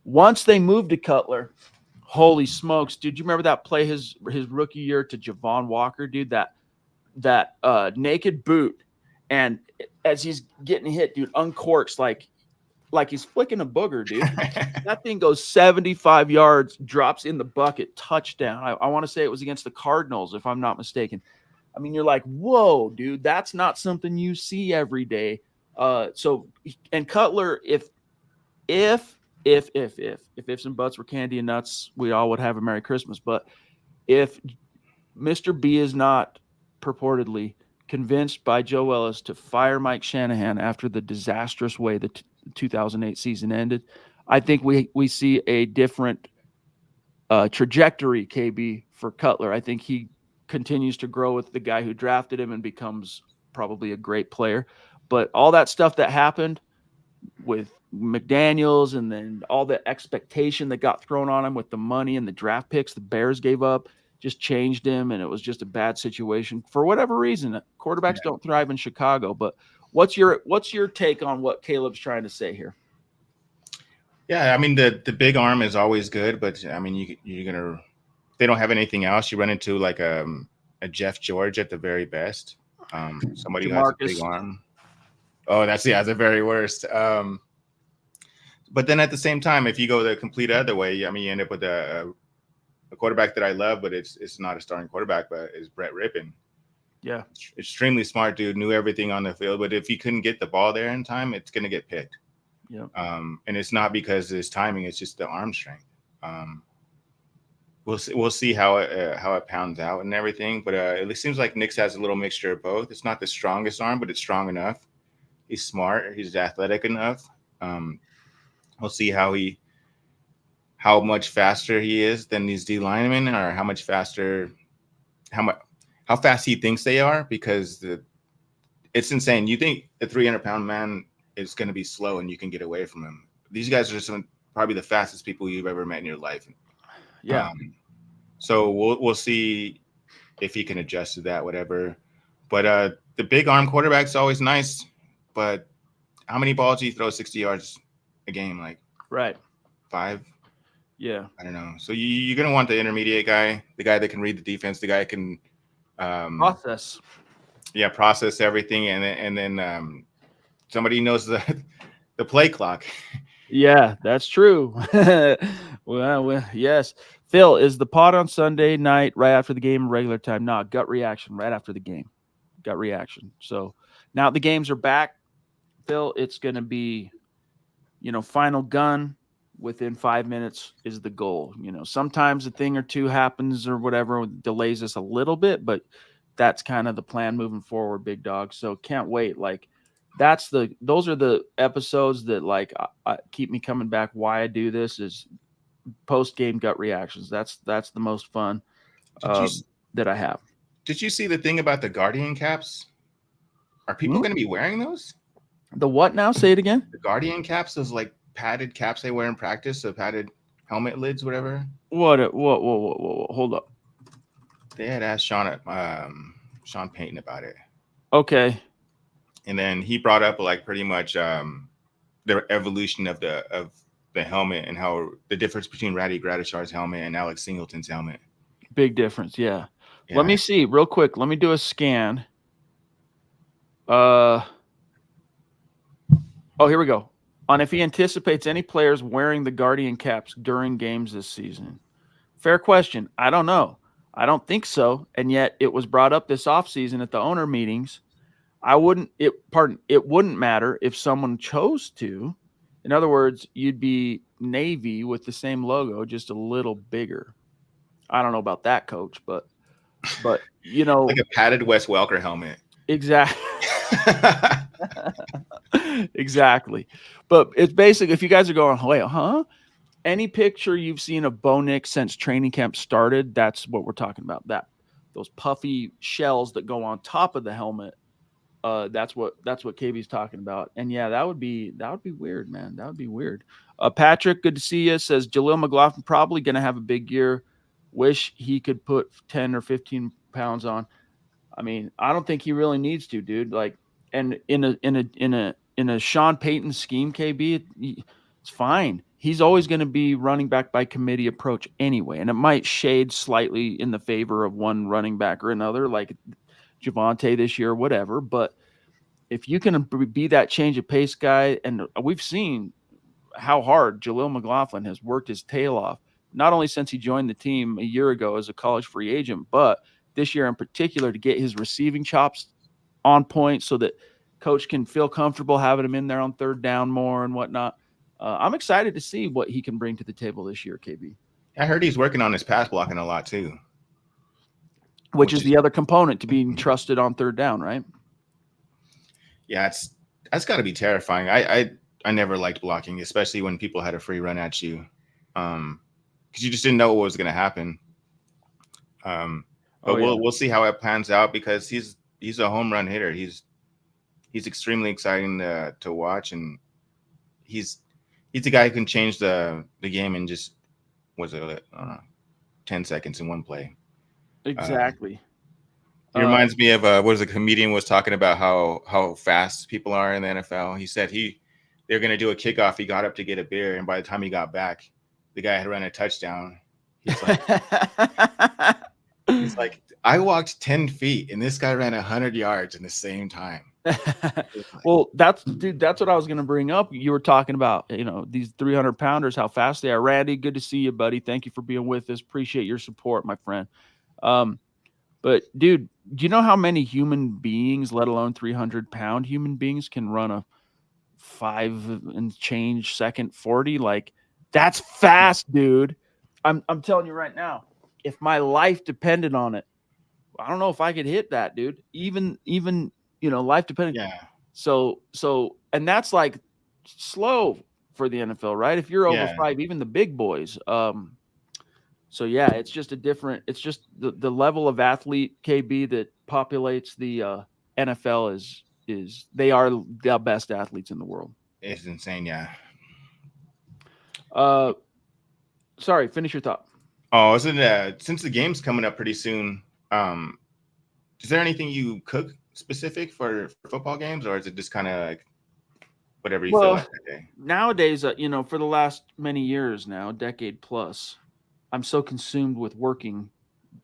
Speaker 1: once they moved to Cutler, holy smokes, dude, you remember that play his rookie year to Javon Walker, dude, that naked boot, and as he's getting hit, dude, uncorks like he's flicking a booger, dude. That thing goes 75 yards, drops in the bucket, touchdown. I want to say it was against the Cardinals, if I'm not mistaken. I mean, you're like, whoa, dude, that's not something you see every day. So, and Cutler, if ifs and buts were candy and nuts, we all would have a Merry Christmas. But if Mr. B is not purportedly convinced by Joe Ellis to fire Mike Shanahan after the disastrous way the 2008 season ended, I think we see a different trajectory, KB, for Cutler. I think he continues to grow with the guy who drafted him and becomes probably a great player. But all that stuff that happened with McDaniels and then all the expectation that got thrown on him with the money and the draft picks the Bears gave up just changed him, and it was just a bad situation for whatever reason. Quarterbacks don't thrive in Chicago. But what's your take on what Caleb's trying to say here?
Speaker 2: Yeah, I mean the big arm is always good, but I mean you're gonna, they don't have anything else. You run into like a Jeff George at the very best. Somebody who has a big arm. Oh, that's the very worst. But then at the same time, if you go the complete other way, I mean, you end up with a quarterback that I love, but it's not a starting quarterback, but is Brett Rippon.
Speaker 1: Yeah,
Speaker 2: extremely smart dude, knew everything on the field, but if he couldn't get the ball there in time, it's gonna get picked.
Speaker 1: Yeah.
Speaker 2: And it's not because of his timing; it's just the arm strength. We'll see how it pounds out and everything, but it seems like Nick's has a little mixture of both. It's not the strongest arm, but it's strong enough. He's smart. He's athletic enough. We'll see how much faster he is than these D linemen, or how fast he thinks they are, because it's insane. You think a 300-pound man is going to be slow and you can get away from him. These guys are probably the fastest people you've ever met in your life.
Speaker 1: Yeah.
Speaker 2: So we'll see if he can adjust to that, whatever. But the big arm quarterback's always nice. But how many balls do you throw 60 yards a game? Like
Speaker 1: right,
Speaker 2: 5?
Speaker 1: Yeah,
Speaker 2: I don't know. So you're gonna want the intermediate guy, the guy that can read the defense, the guy that can
Speaker 1: process.
Speaker 2: Yeah, process everything, and then somebody knows the play clock.
Speaker 1: Yeah, that's true. well, yes. Phil, is the pod on Sunday night right after the game, regular time? No, gut reaction right after the game. Gut reaction. So now the games are back, Phil. It's going to be, final gun within 5 minutes is the goal. Sometimes a thing or two happens or whatever, delays us a little bit, but that's kind of the plan moving forward, big dog. So can't wait. Like, those are the episodes that keep me coming back. Why I do this is post game gut reactions. That's the most fun that I have.
Speaker 2: Did you see the thing about the Guardian caps? Are people going to be wearing those?
Speaker 1: The what now? Say it again.
Speaker 2: The Guardian caps, those like padded caps they wear in practice, so padded helmet lids, whatever.
Speaker 1: What? Hold up.
Speaker 2: They had asked Sean Payton about it.
Speaker 1: Okay.
Speaker 2: And then he brought up like pretty much the evolution of the helmet and how the difference between Ratty Gradishar's helmet and Alex Singleton's helmet.
Speaker 1: Big difference, yeah. Let me see real quick. Let me do a scan. Oh, here we go. On if he anticipates any players wearing the Guardian caps during games this season. Fair question. I don't know. I don't think so. And yet it was brought up this offseason at the owner meetings. It wouldn't matter if someone chose to. In other words, you'd be navy with the same logo, just a little bigger. I don't know about that, coach, but like
Speaker 2: a padded Wes Welker helmet.
Speaker 1: Exactly. Exactly. But it's basically, if you guys are going, wait, huh? Any picture you've seen of Bo Nix since training camp started, that's what we're talking about. Those puffy shells that go on top of the helmet. That's what KB's talking about. And yeah, that would be weird, man. That would be weird. Patrick, good to see you. Says Jalil McLaughlin probably going to have a big year. Wish he could put 10 or 15 pounds on. I mean, I don't think he really needs to, dude. Like, and in a Sean Payton scheme, KB, it's fine. He's always going to be running back by committee approach anyway, and it might shade slightly in the favor of one running back or another, like Javonte this year or whatever. But if you can be that change of pace guy, and we've seen how hard Jalil McLaughlin has worked his tail off, not only since he joined the team a year ago as a college free agent, but this year in particular to get his receiving chops on point so that coach can feel comfortable having him in there on third down more and whatnot. I'm excited to see what he can bring to the table this year, KB.
Speaker 2: I heard he's working on his pass blocking a lot too.
Speaker 1: Which is the other component to being trusted on third down, right?
Speaker 2: Yeah, that's got to be terrifying. I never liked blocking, especially when people had a free run at you, because you just didn't know what was going to happen. but
Speaker 1: Oh yeah.
Speaker 2: we'll see how it plans out because he's a home run hitter. He's extremely exciting to watch, and he's he's a guy who can change the game in just was it 10 seconds in one play. Um,
Speaker 1: Exactly.
Speaker 2: he reminds me of what was a comedian was talking about how fast people are in the NFL. He said they're gonna do a kickoff. He got up to get a beer, and by the time he got back, the guy had run a touchdown. He's like, he's like, I walked 10 feet, and this guy ran 100 yards in the same time.
Speaker 1: Well, that's what I was going to bring up. You were talking about, these 300 pounders, how fast they are. Randy, good to see you, buddy. Thank you for being with us. Appreciate your support, my friend. But dude, do you know how many human beings, let alone 300-pound human beings, can run a 5 and change second 40? Like, that's fast, dude. I'm telling you right now, if my life depended on it, I don't know if I could hit that, dude. Even life depending.
Speaker 2: Yeah.
Speaker 1: So and that's like slow for the NFL, right? If you're over
Speaker 2: Yeah.
Speaker 1: 5, even the big boys. So yeah, it's just it's just the level of athlete, KB, that populates the NFL is they are the best athletes in the world.
Speaker 2: It's insane, yeah.
Speaker 1: Sorry, finish your thought.
Speaker 2: Oh, isn't since the game's coming up pretty soon, is there anything you cook specific for football games, or is it just kind of like whatever you feel like that day?
Speaker 1: Nowadays, for the last many years now, decade plus, I'm so consumed with working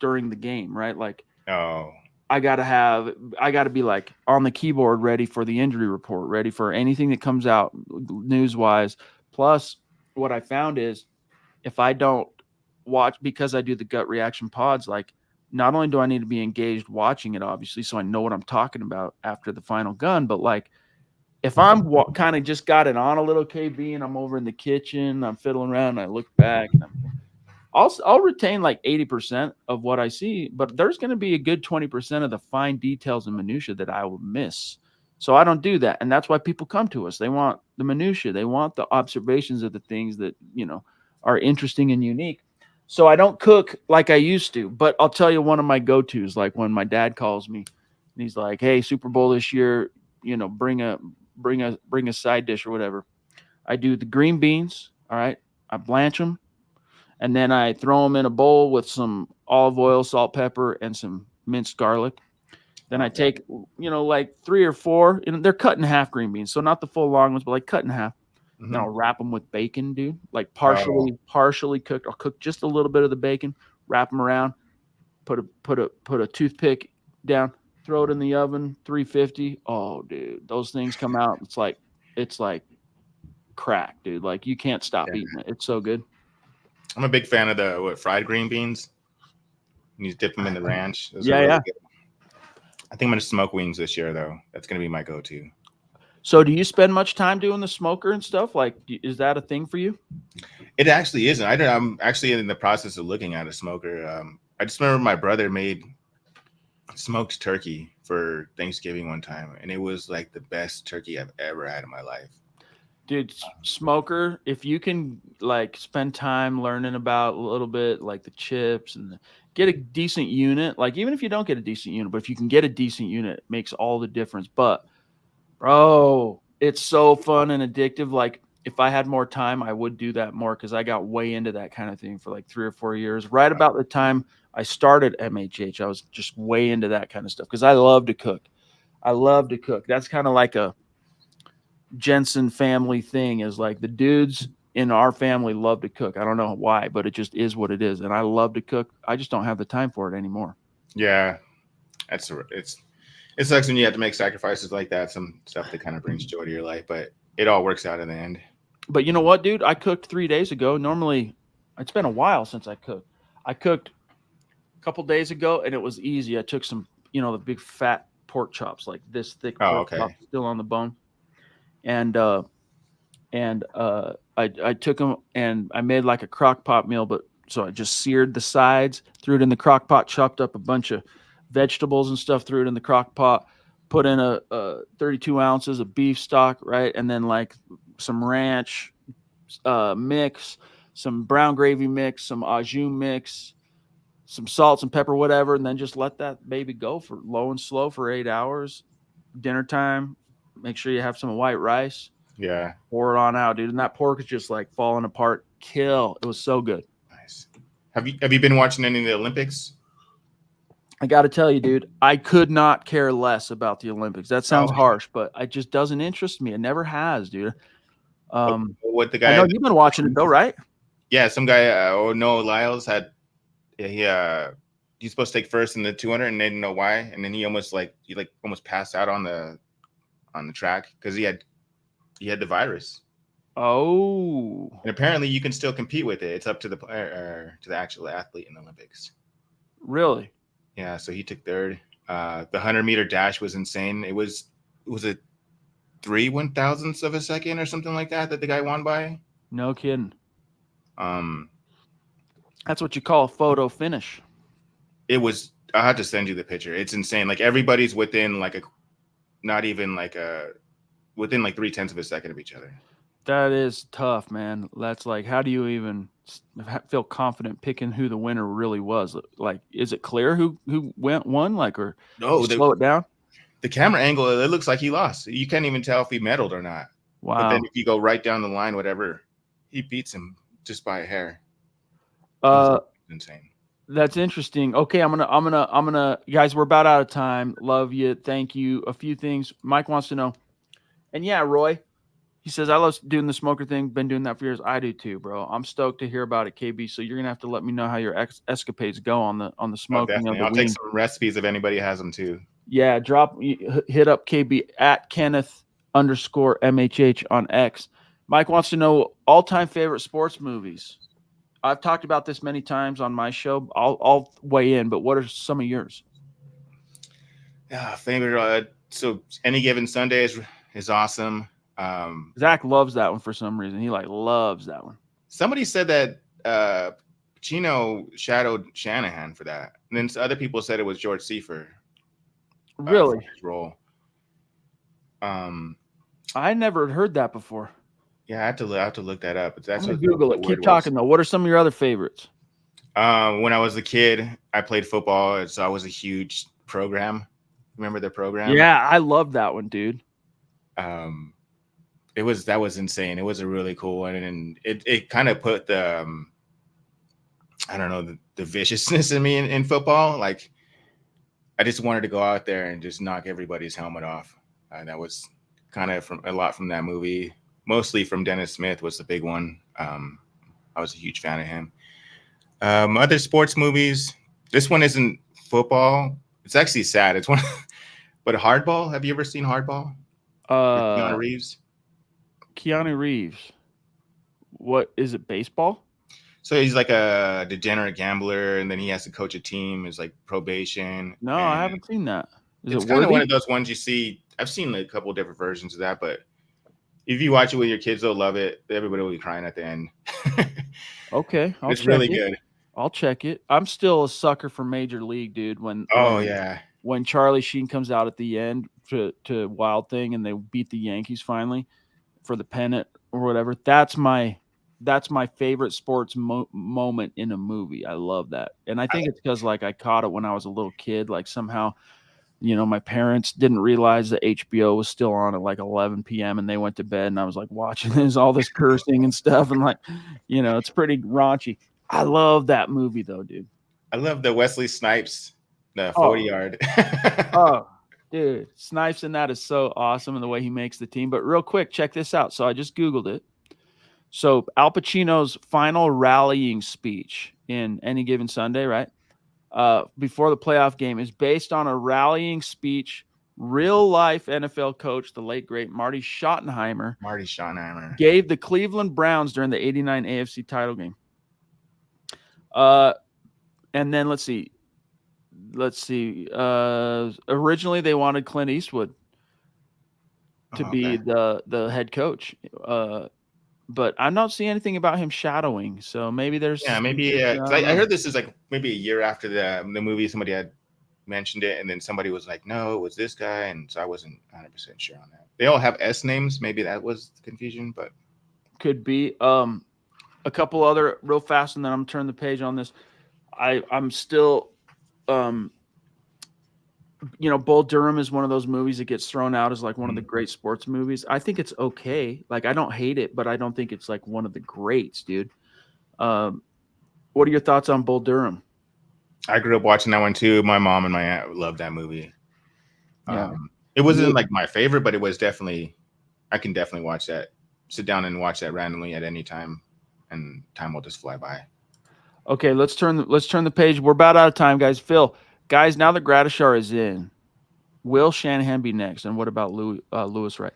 Speaker 1: during the game, right? Like,
Speaker 2: Oh,
Speaker 1: I gotta be like on the keyboard, ready for the injury report, ready for anything that comes out news wise. Plus, what I found is if I don't watch, because I do the gut reaction pods, like, not only do I need to be engaged watching it, obviously, so I know what I'm talking about after the final gun, but like, if I'm kind of just got it on a little, KB, and I'm over in the kitchen, I'm fiddling around, and I look back, and I'll retain like 80% of what I see, but there's going to be a good 20% of the fine details and minutia that I will miss. So I don't do that, and that's why people come to us. They want the minutia. They want the observations of the things that are interesting and unique. So I don't cook like I used to, but I'll tell you one of my go-tos. Like when my dad calls me, and he's like, "Hey, Super Bowl this year, bring a side dish or whatever." I do the green beans. All right, I blanch them, and then I throw them in a bowl with some olive oil, salt, pepper, and some minced garlic. Then I take, like 3 or 4, and they're cut in half, green beans, so not the full long ones, but like cut in half. Then I'll wrap them with bacon, dude, like partially cooked. I'll cook just a little bit of the bacon, wrap them around, put a toothpick down, throw it in the oven, 350. Oh, dude, those things come out. It's like crack, dude. Like, you can't stop eating it. It's so good.
Speaker 2: I'm a big fan of the fried green beans. You dip them in the ranch. Those
Speaker 1: Yeah,
Speaker 2: are really
Speaker 1: yeah.
Speaker 2: good. I think I'm gonna smoke wings this year, though. That's gonna be my go-to.
Speaker 1: So, do you spend much time doing the smoker and stuff? Like, is that a thing for you?
Speaker 2: It actually isn't. I'm actually in the process of looking at a smoker. I just remember my brother made smoked turkey for Thanksgiving one time, and it was like the best turkey I've ever had in my life.
Speaker 1: Dude, smoker, if you can like spend time learning about a little bit like the chips and get a decent unit, like even if you don't get a decent unit, but if you can get a decent unit, it makes all the difference. But bro, it's so fun and addictive. Like, if I had more time, I would do that more because I got way into that kind of thing for like 3 or 4 years. Right about the time I started MHH, I was just way into that kind of stuff because I love to cook. I love to cook. That's kind of like a Jensen family thing, is like the dudes in our family love to cook. I don't know why, but it just is what it is. And I love to cook. I just don't have the time for it anymore.
Speaker 2: Yeah, it sucks when you have to make sacrifices like that. Some stuff that kind of brings joy to your life, but it all works out in the end.
Speaker 1: But you know what, dude? I cooked 3 days ago. Normally, it's been a while since I cooked. I cooked a couple days ago, and it was easy. I took some, the big fat pork chops, like this thick pork chop still on the bone, and I took them and I made like a crock pot meal. But so I just seared the sides, threw it in the crock pot, chopped up a bunch of vegetables and stuff, threw it in the crock pot, put in a 32 ounces of beef stock, right, and then like some ranch mix, some brown gravy mix, some au jus mix, some salt, some pepper, whatever, and then just let that baby go for low and slow for 8 hours. Dinner time, make sure you have some white rice.
Speaker 2: Yeah.
Speaker 1: Pour it on out, dude. And that pork is just like falling apart. Kill. It was so good.
Speaker 2: Nice. Have you been watching any of the Olympics?
Speaker 1: I got to tell you, dude, I could not care less about the Olympics. That sounds harsh, but it just doesn't interest me. It never has, dude.
Speaker 2: What the
Speaker 1: I
Speaker 2: guy?
Speaker 1: know you've been watching it though, right?
Speaker 2: Yeah, some guy. Noah Lyles had. He's supposed to take first in the 200, and they didn't know why. And then he almost passed out on the track because he had the virus.
Speaker 1: Oh.
Speaker 2: And apparently, you can still compete with it. It's up to the actual athlete in the Olympics.
Speaker 1: Really?
Speaker 2: Yeah. So he took third. The 100-meter dash was insane. It was a 3/1000ths of a second or something like that the guy won by.
Speaker 1: No kidding. That's what you call a photo finish.
Speaker 2: It was. I'll have to send you the picture. It's insane. Like everybody's within within like 0.3 of a second of each other.
Speaker 1: That is tough, man. That's like, how do you even feel confident picking who the winner really was? Like, is it clear who won? Like, or
Speaker 2: no,
Speaker 1: slow it down?
Speaker 2: The camera angle, it looks like he lost. You can't even tell if he medaled or not.
Speaker 1: Wow.
Speaker 2: But then if you go right down the line, whatever, he beats him just by a hair. Insane.
Speaker 1: That's interesting. Okay, I'm gonna guys, we're about out of time. Love you. Thank you. A few things Mike wants to know. And yeah, Roy, he says, I love doing the smoker thing. Been doing that for years. I do too, bro. I'm stoked to hear about it, KB. So you're gonna have to let me know how your escapades go on the smoking.
Speaker 2: Definitely. I'll take some recipes if anybody has them too.
Speaker 1: Yeah, hit up KB at Kenneth_MHH on X. Mike wants to know all-time favorite sports movies. I've talked about this many times on my show. I'll weigh in, but what are some of yours?
Speaker 2: Favorite. So Any Given Sunday is awesome.
Speaker 1: Zach loves that one for some reason. He loves that one.
Speaker 2: Somebody said that Pacino shadowed Shanahan for that, and then other people said it was George Seifert.
Speaker 1: Really?
Speaker 2: For his role.
Speaker 1: I never heard that before.
Speaker 2: Yeah, I have to look that up. That's
Speaker 1: what Google it. Keep talking though. What are some of your other favorites?
Speaker 2: When I was a kid, I played football. So I was a huge program. Remember the program?
Speaker 1: Yeah, I love that one, dude.
Speaker 2: That was insane. It was a really cool one, and it kind of put the I don't know the viciousness in me in football. Like I just wanted to go out there and just knock everybody's helmet off. That was kind of a lot from that movie. Mostly from Dennis Smith was the big one. I was a huge fan of him. Other sports movies. This one isn't football. It's actually sad. It's one, but Hardball. Have you ever seen Hardball? Keanu Reeves.
Speaker 1: Keanu Reeves. What is it? Baseball?
Speaker 2: So he's like a degenerate gambler, and then he has to coach a team. It's like probation.
Speaker 1: No, I haven't seen that.
Speaker 2: It's kind of one of those ones you see. I've seen a couple different versions of that, but if you watch it with your kids, they'll love it. Everybody will be crying at the end.
Speaker 1: Okay,
Speaker 2: it's really good.
Speaker 1: I'll check it. I'm still a sucker for Major League, dude. When Charlie Sheen comes out at the end to Wild Thing and they beat the Yankees finally for the pennant or whatever. That's my favorite sports moment in a movie. I love that, and I think it's because I caught it when I was a little kid. Like somehow. My parents didn't realize that HBO was still on at 11 p.m. and they went to bed and I was watching all this cursing and stuff. And it's pretty raunchy. I love that movie though, dude.
Speaker 2: I love the Wesley Snipes, the 40-yard.
Speaker 1: Oh, dude. Snipes in that is so awesome and the way he makes the team. But real quick, check this out. So I just Googled it. So Al Pacino's final rallying speech in Any Given Sunday, right? Before the playoff game is based on a rallying speech real life NFL coach, the late great Marty Schottenheimer gave the Cleveland Browns during the 89 AFC title game. And then let's see. Originally they wanted Clint Eastwood to be the head coach. But I'm not seeing anything about him shadowing. So maybe there's
Speaker 2: I heard this is maybe a year after the movie. Somebody had mentioned it, and then somebody was like, "No, it was this guy," and so I wasn't 100% sure on that. They all have S names. Maybe that was the confusion, but
Speaker 1: could be. A couple other real fast, and then I'm gonna turn the page on this. I'm still, Bull Durham is one of those movies that gets thrown out as like one of the great sports movies. I think it's okay. Like, I don't hate it, but I don't think it's like one of the greats, dude. What are your thoughts on Bull Durham?
Speaker 2: I grew up watching that one too. My mom and my aunt loved that movie.
Speaker 1: Yeah.
Speaker 2: It wasn't like my favorite, but it was definitely, I can definitely watch that, sit down and watch that randomly at any time, and time will just fly by.
Speaker 1: Okay, let's turn the page. We're about out of time, guys. Phil, guys, now that Gradishar is in, will Shanahan be next? And what about Louis Wright?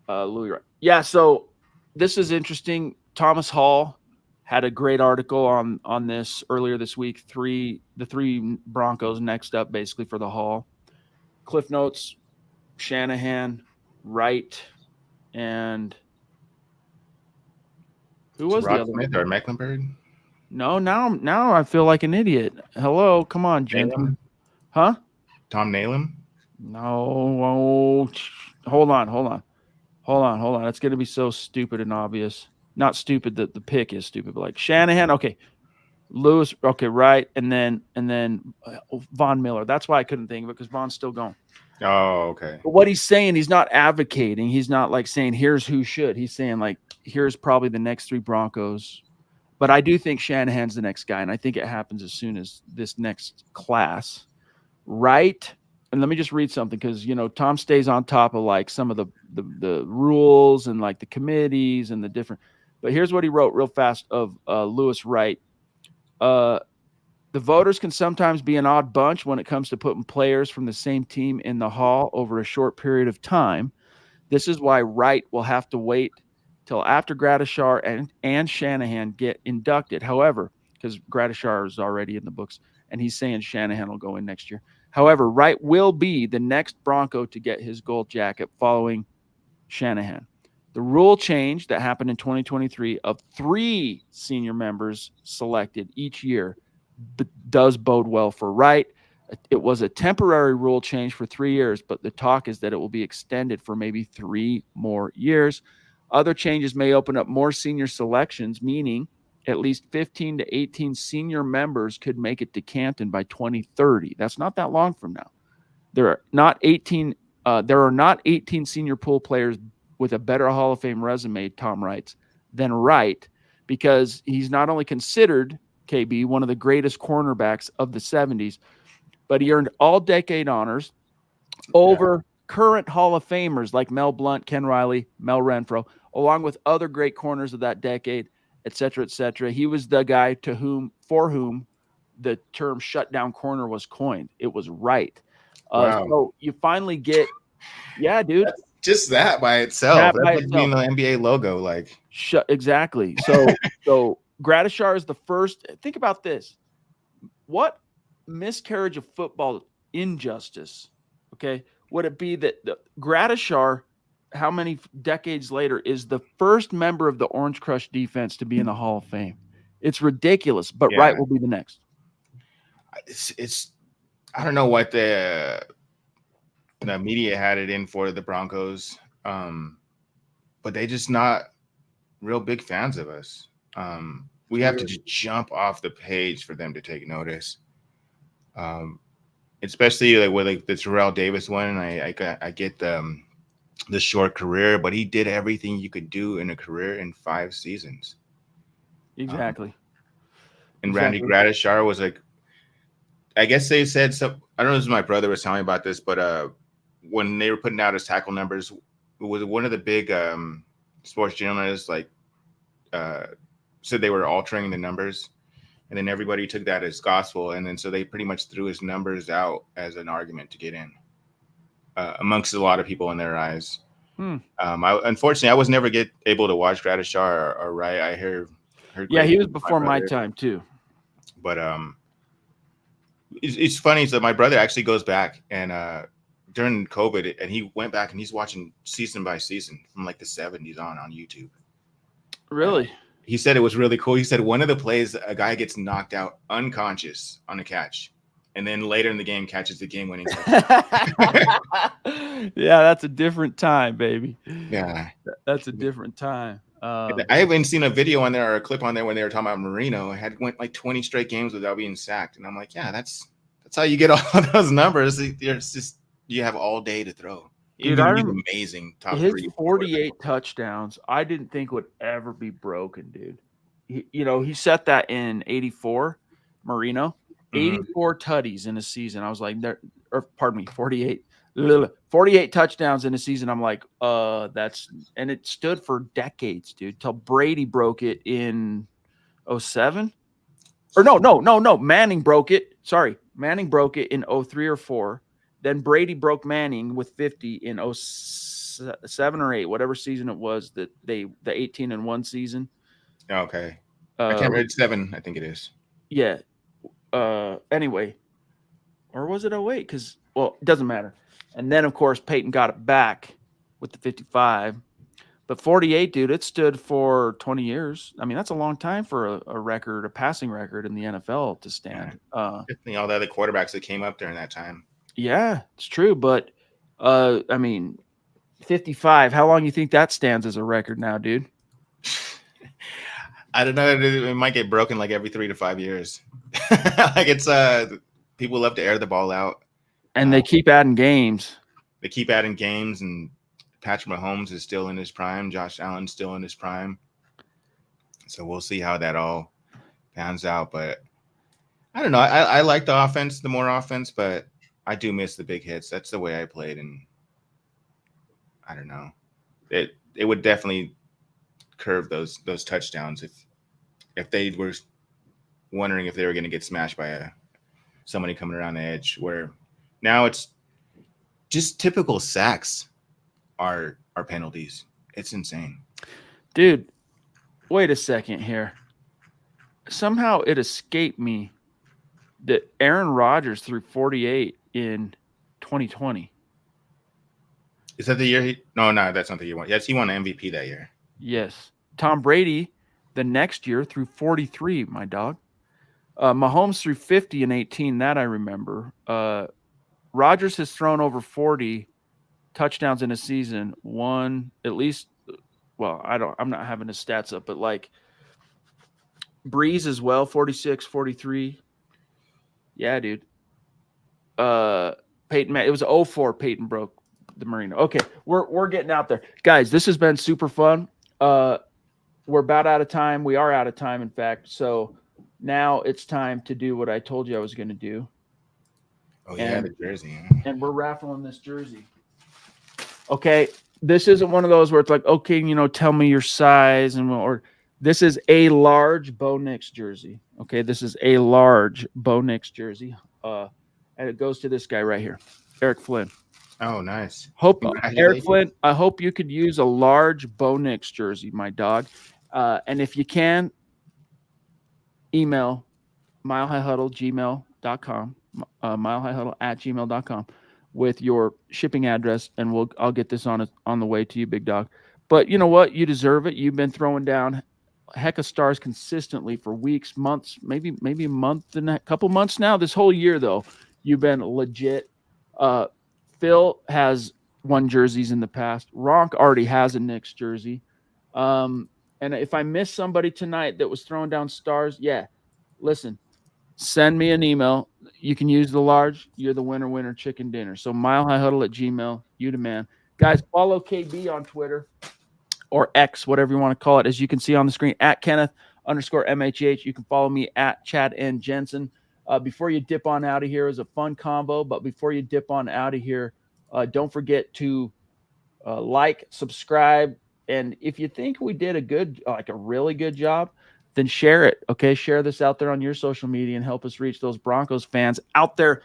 Speaker 1: Louis Wright. Yeah, so this is interesting. Thomas Hall had a great article on this earlier this week. The three Broncos next up, basically, for the Hall. Cliff Notes: Shanahan, Wright, and who was the other
Speaker 2: Smith
Speaker 1: one?
Speaker 2: or Mecklenburg?
Speaker 1: No, now I feel like an idiot. Hello, come on, Jensen. Huh?
Speaker 2: Tom Nalem?
Speaker 1: No. Hold on. It's going to be so stupid and obvious. Not stupid that the pick is stupid, but like Shanahan. Okay. Lewis. Okay. Right. And then Von Miller. That's why I couldn't think of it, because Von's still going.
Speaker 2: Oh, okay.
Speaker 1: But what he's saying, he's not advocating. He's not like saying, here's who should. He's saying, like, here's probably the next three Broncos. But I do think Shanahan's the next guy, and I think it happens as soon as this next class. Right. And let me just read something, because, Tom stays on top of like some of the rules and like the committees and the different. But here's what he wrote real fast of Lewis Wright. The voters can sometimes be an odd bunch when it comes to putting players from the same team in the Hall over a short period of time. This is why Wright will have to wait till after Gradishar and Shanahan get inducted. However, because Gradishar is already in the books, and he's saying Shanahan will go in next year. However, Wright will be the next Bronco to get his gold jacket following Shanahan. The rule change that happened in 2023 of 3 senior members selected each year does bode well for Wright. It was a temporary rule change for 3 years, but the talk is that it will be extended for maybe 3 more years. Other changes may open up more senior selections, meaning at least 15 to 18 senior members could make it to Canton by 2030. That's not that long from now. There are not 18 senior pool players with a better Hall of Fame resume, Tom writes, than Wright, because he's not only considered, KB, one of the greatest cornerbacks of the 70s, but he earned all-decade honors over current Hall of Famers like Mel Blount, Ken Riley, Mel Renfro, along with other great corners of that decade, et cetera, et cetera. He was the guy for whom the term shutdown corner was coined. It was Wright.
Speaker 2: Wow.
Speaker 1: So you finally get, yeah, dude.
Speaker 2: Just that by itself. That's like being the NBA logo. Like,
Speaker 1: exactly. So Gradishar is the first. Think about this. What miscarriage of football injustice, okay, would it be that Gradishar, how many decades later, is the first member of the Orange Crush defense to be in the Hall of Fame? It's ridiculous, but Wright will be the next.
Speaker 2: It's I don't know what the media had it in for the Broncos, but they just not real big fans of us. We have to just jump off the page for them to take notice. Especially like with like the Terrell Davis one. I get the short career, but he did everything you could do in a career in 5 seasons.
Speaker 1: Exactly.
Speaker 2: And Randy Gradishar was like, I guess they said so. I don't know if my brother was telling me about this, but when they were putting out his tackle numbers, it was one of the big sports journalists said they were altering the numbers, and then everybody took that as gospel, and then so they pretty much threw his numbers out as an argument to get in amongst a lot of people in their eyes. Unfortunately, I was never able to watch Gradishar or Wright. I heard
Speaker 1: he was before my time too.
Speaker 2: But it's funny. So my brother actually goes back and during COVID, and he went back and he's watching season by season from like the 70s on YouTube.
Speaker 1: Really?
Speaker 2: He said it was really cool. He said one of the plays, a guy gets knocked out unconscious on a catch, and then later in the game catches the game-winning touchdown.
Speaker 1: Yeah, that's a different time, baby.
Speaker 2: Yeah,
Speaker 1: that's a different time.
Speaker 2: I haven't seen a video on there or a clip on there when they were talking about Marino. It had went like 20 straight games without being sacked, and I'm like, yeah, that's how you get all those numbers. It's just you have all day to throw.
Speaker 1: Dude,
Speaker 2: Even he's amazing. Top
Speaker 1: his
Speaker 2: 3
Speaker 1: 48 touchdowns, I didn't think would ever be broken, dude. He set that in 84, Marino. 84 tutties in a season. I was like, pardon me, 48 touchdowns in a season. I'm like, and it stood for decades, dude, till Brady broke it in 07. Or no. Manning broke it. Sorry. Manning broke it in 03 or 4. Then Brady broke Manning with 50 in 07 or 8, whatever season it was the 18-1 season.
Speaker 2: Okay. I can't remember. 7, I think it is.
Speaker 1: Yeah. Anyway, or was it 08? Because, well, it doesn't matter. And then, of course, Peyton got it back with the 55. But 48, dude, it stood for 20 years. I mean, that's a long time for a passing record in the NFL to stand.
Speaker 2: Definitely all the other quarterbacks that came up during that time.
Speaker 1: Yeah, it's true. But, I mean, 55, how long do you think that stands as a record now, dude?
Speaker 2: I don't know. It might get broken like every 3 to 5 years. Like it's people love to air the ball out,
Speaker 1: and they keep adding games.
Speaker 2: They keep adding games, and Patrick Mahomes is still in his prime. Josh Allen's still in his prime. So we'll see how that all pans out. But I don't know. I like the offense, the more offense, but I do miss the big hits. That's the way I played, and I don't know. It would definitely curve those touchdowns if they were wondering if they were going to get smashed by somebody coming around the edge, where now it's just typical sacks are penalties. It's insane.
Speaker 1: Dude, wait a second here. Somehow it escaped me that Aaron Rodgers threw 48 in 2020.
Speaker 2: Is that the year No, that's not the year. Yes, he won MVP that year.
Speaker 1: Yes. Tom Brady the next year threw 43, my dog. Mahomes threw 50 in 18. That I remember. Rodgers has thrown over 40 touchdowns in a season. One, at least, well, I'm not having his stats up, but like Breeze as well, 46, 43. Yeah, dude. Peyton, it was 04 Peyton broke the Marino. Okay, we're getting out there. Guys, this has been super fun. We're about out of time. We are out of time, in fact. So now it's time to do what I told you I was going to do.
Speaker 2: Oh, yeah, the jersey.
Speaker 1: And we're raffling this jersey. Okay, this isn't one of those where it's like, okay, tell me your size. Or this is a large Bo Nix jersey. Okay, this is a large Bo Nix jersey. And it goes to this guy right here, Eric Flynn.
Speaker 2: Oh, nice.
Speaker 1: Eric Flynn, I hope you could use a large Bo Nix jersey, my dog. And if you can, email milehighhuddle@gmail.com, milehighhuddle@gmail.com with your shipping address, and I'll get this on the way to you, big dog. But you know what? You deserve it. You've been throwing down a heck of stars consistently for weeks, months, maybe a month and a couple months now. This whole year, though, you've been legit. Phil has won jerseys in the past. Ronk already has a Knicks jersey. And if I miss somebody tonight that was throwing down stars, yeah, listen, send me an email. You can use the large. You're the winner, chicken dinner. So milehighhuddle@gmail, you the man. Guys, follow KB on Twitter or X, whatever you want to call it. As you can see on the screen, @Kenneth_MHH. You can follow me @Chad and Jensen. Before you dip on out of here, is a fun combo. But before you dip on out of here, don't forget to like, subscribe. And if you think we did a really good job, then share it. Okay. Share this out there on your social media and help us reach those Broncos fans out there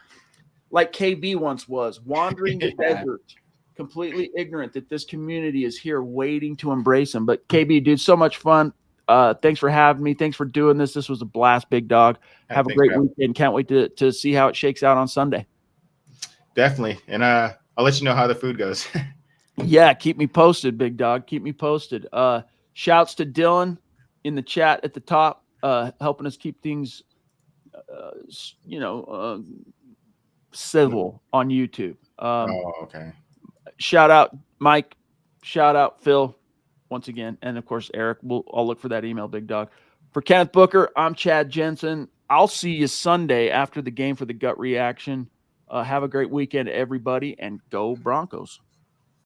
Speaker 1: like KB once was, wandering the desert, completely ignorant that this community is here waiting to embrace them. But KB, dude, so much fun. Thanks for having me. Thanks for doing this. This was a blast, big dog. Have a great weekend. Can't wait to see how it shakes out on Sunday.
Speaker 2: Definitely. And I'll let you know how the food goes.
Speaker 1: Yeah, keep me posted, big dog. Keep me posted. Shouts to Dylan in the chat at the top, helping us keep things, civil on YouTube.
Speaker 2: Okay.
Speaker 1: Shout out Mike. Shout out Phil. once again. And of course, Eric, I'll look for that email, Big Dog. For Kenneth Booker, I'm Chad Jensen. I'll see you Sunday after the game for the gut reaction. Have a great weekend, everybody, and go Broncos.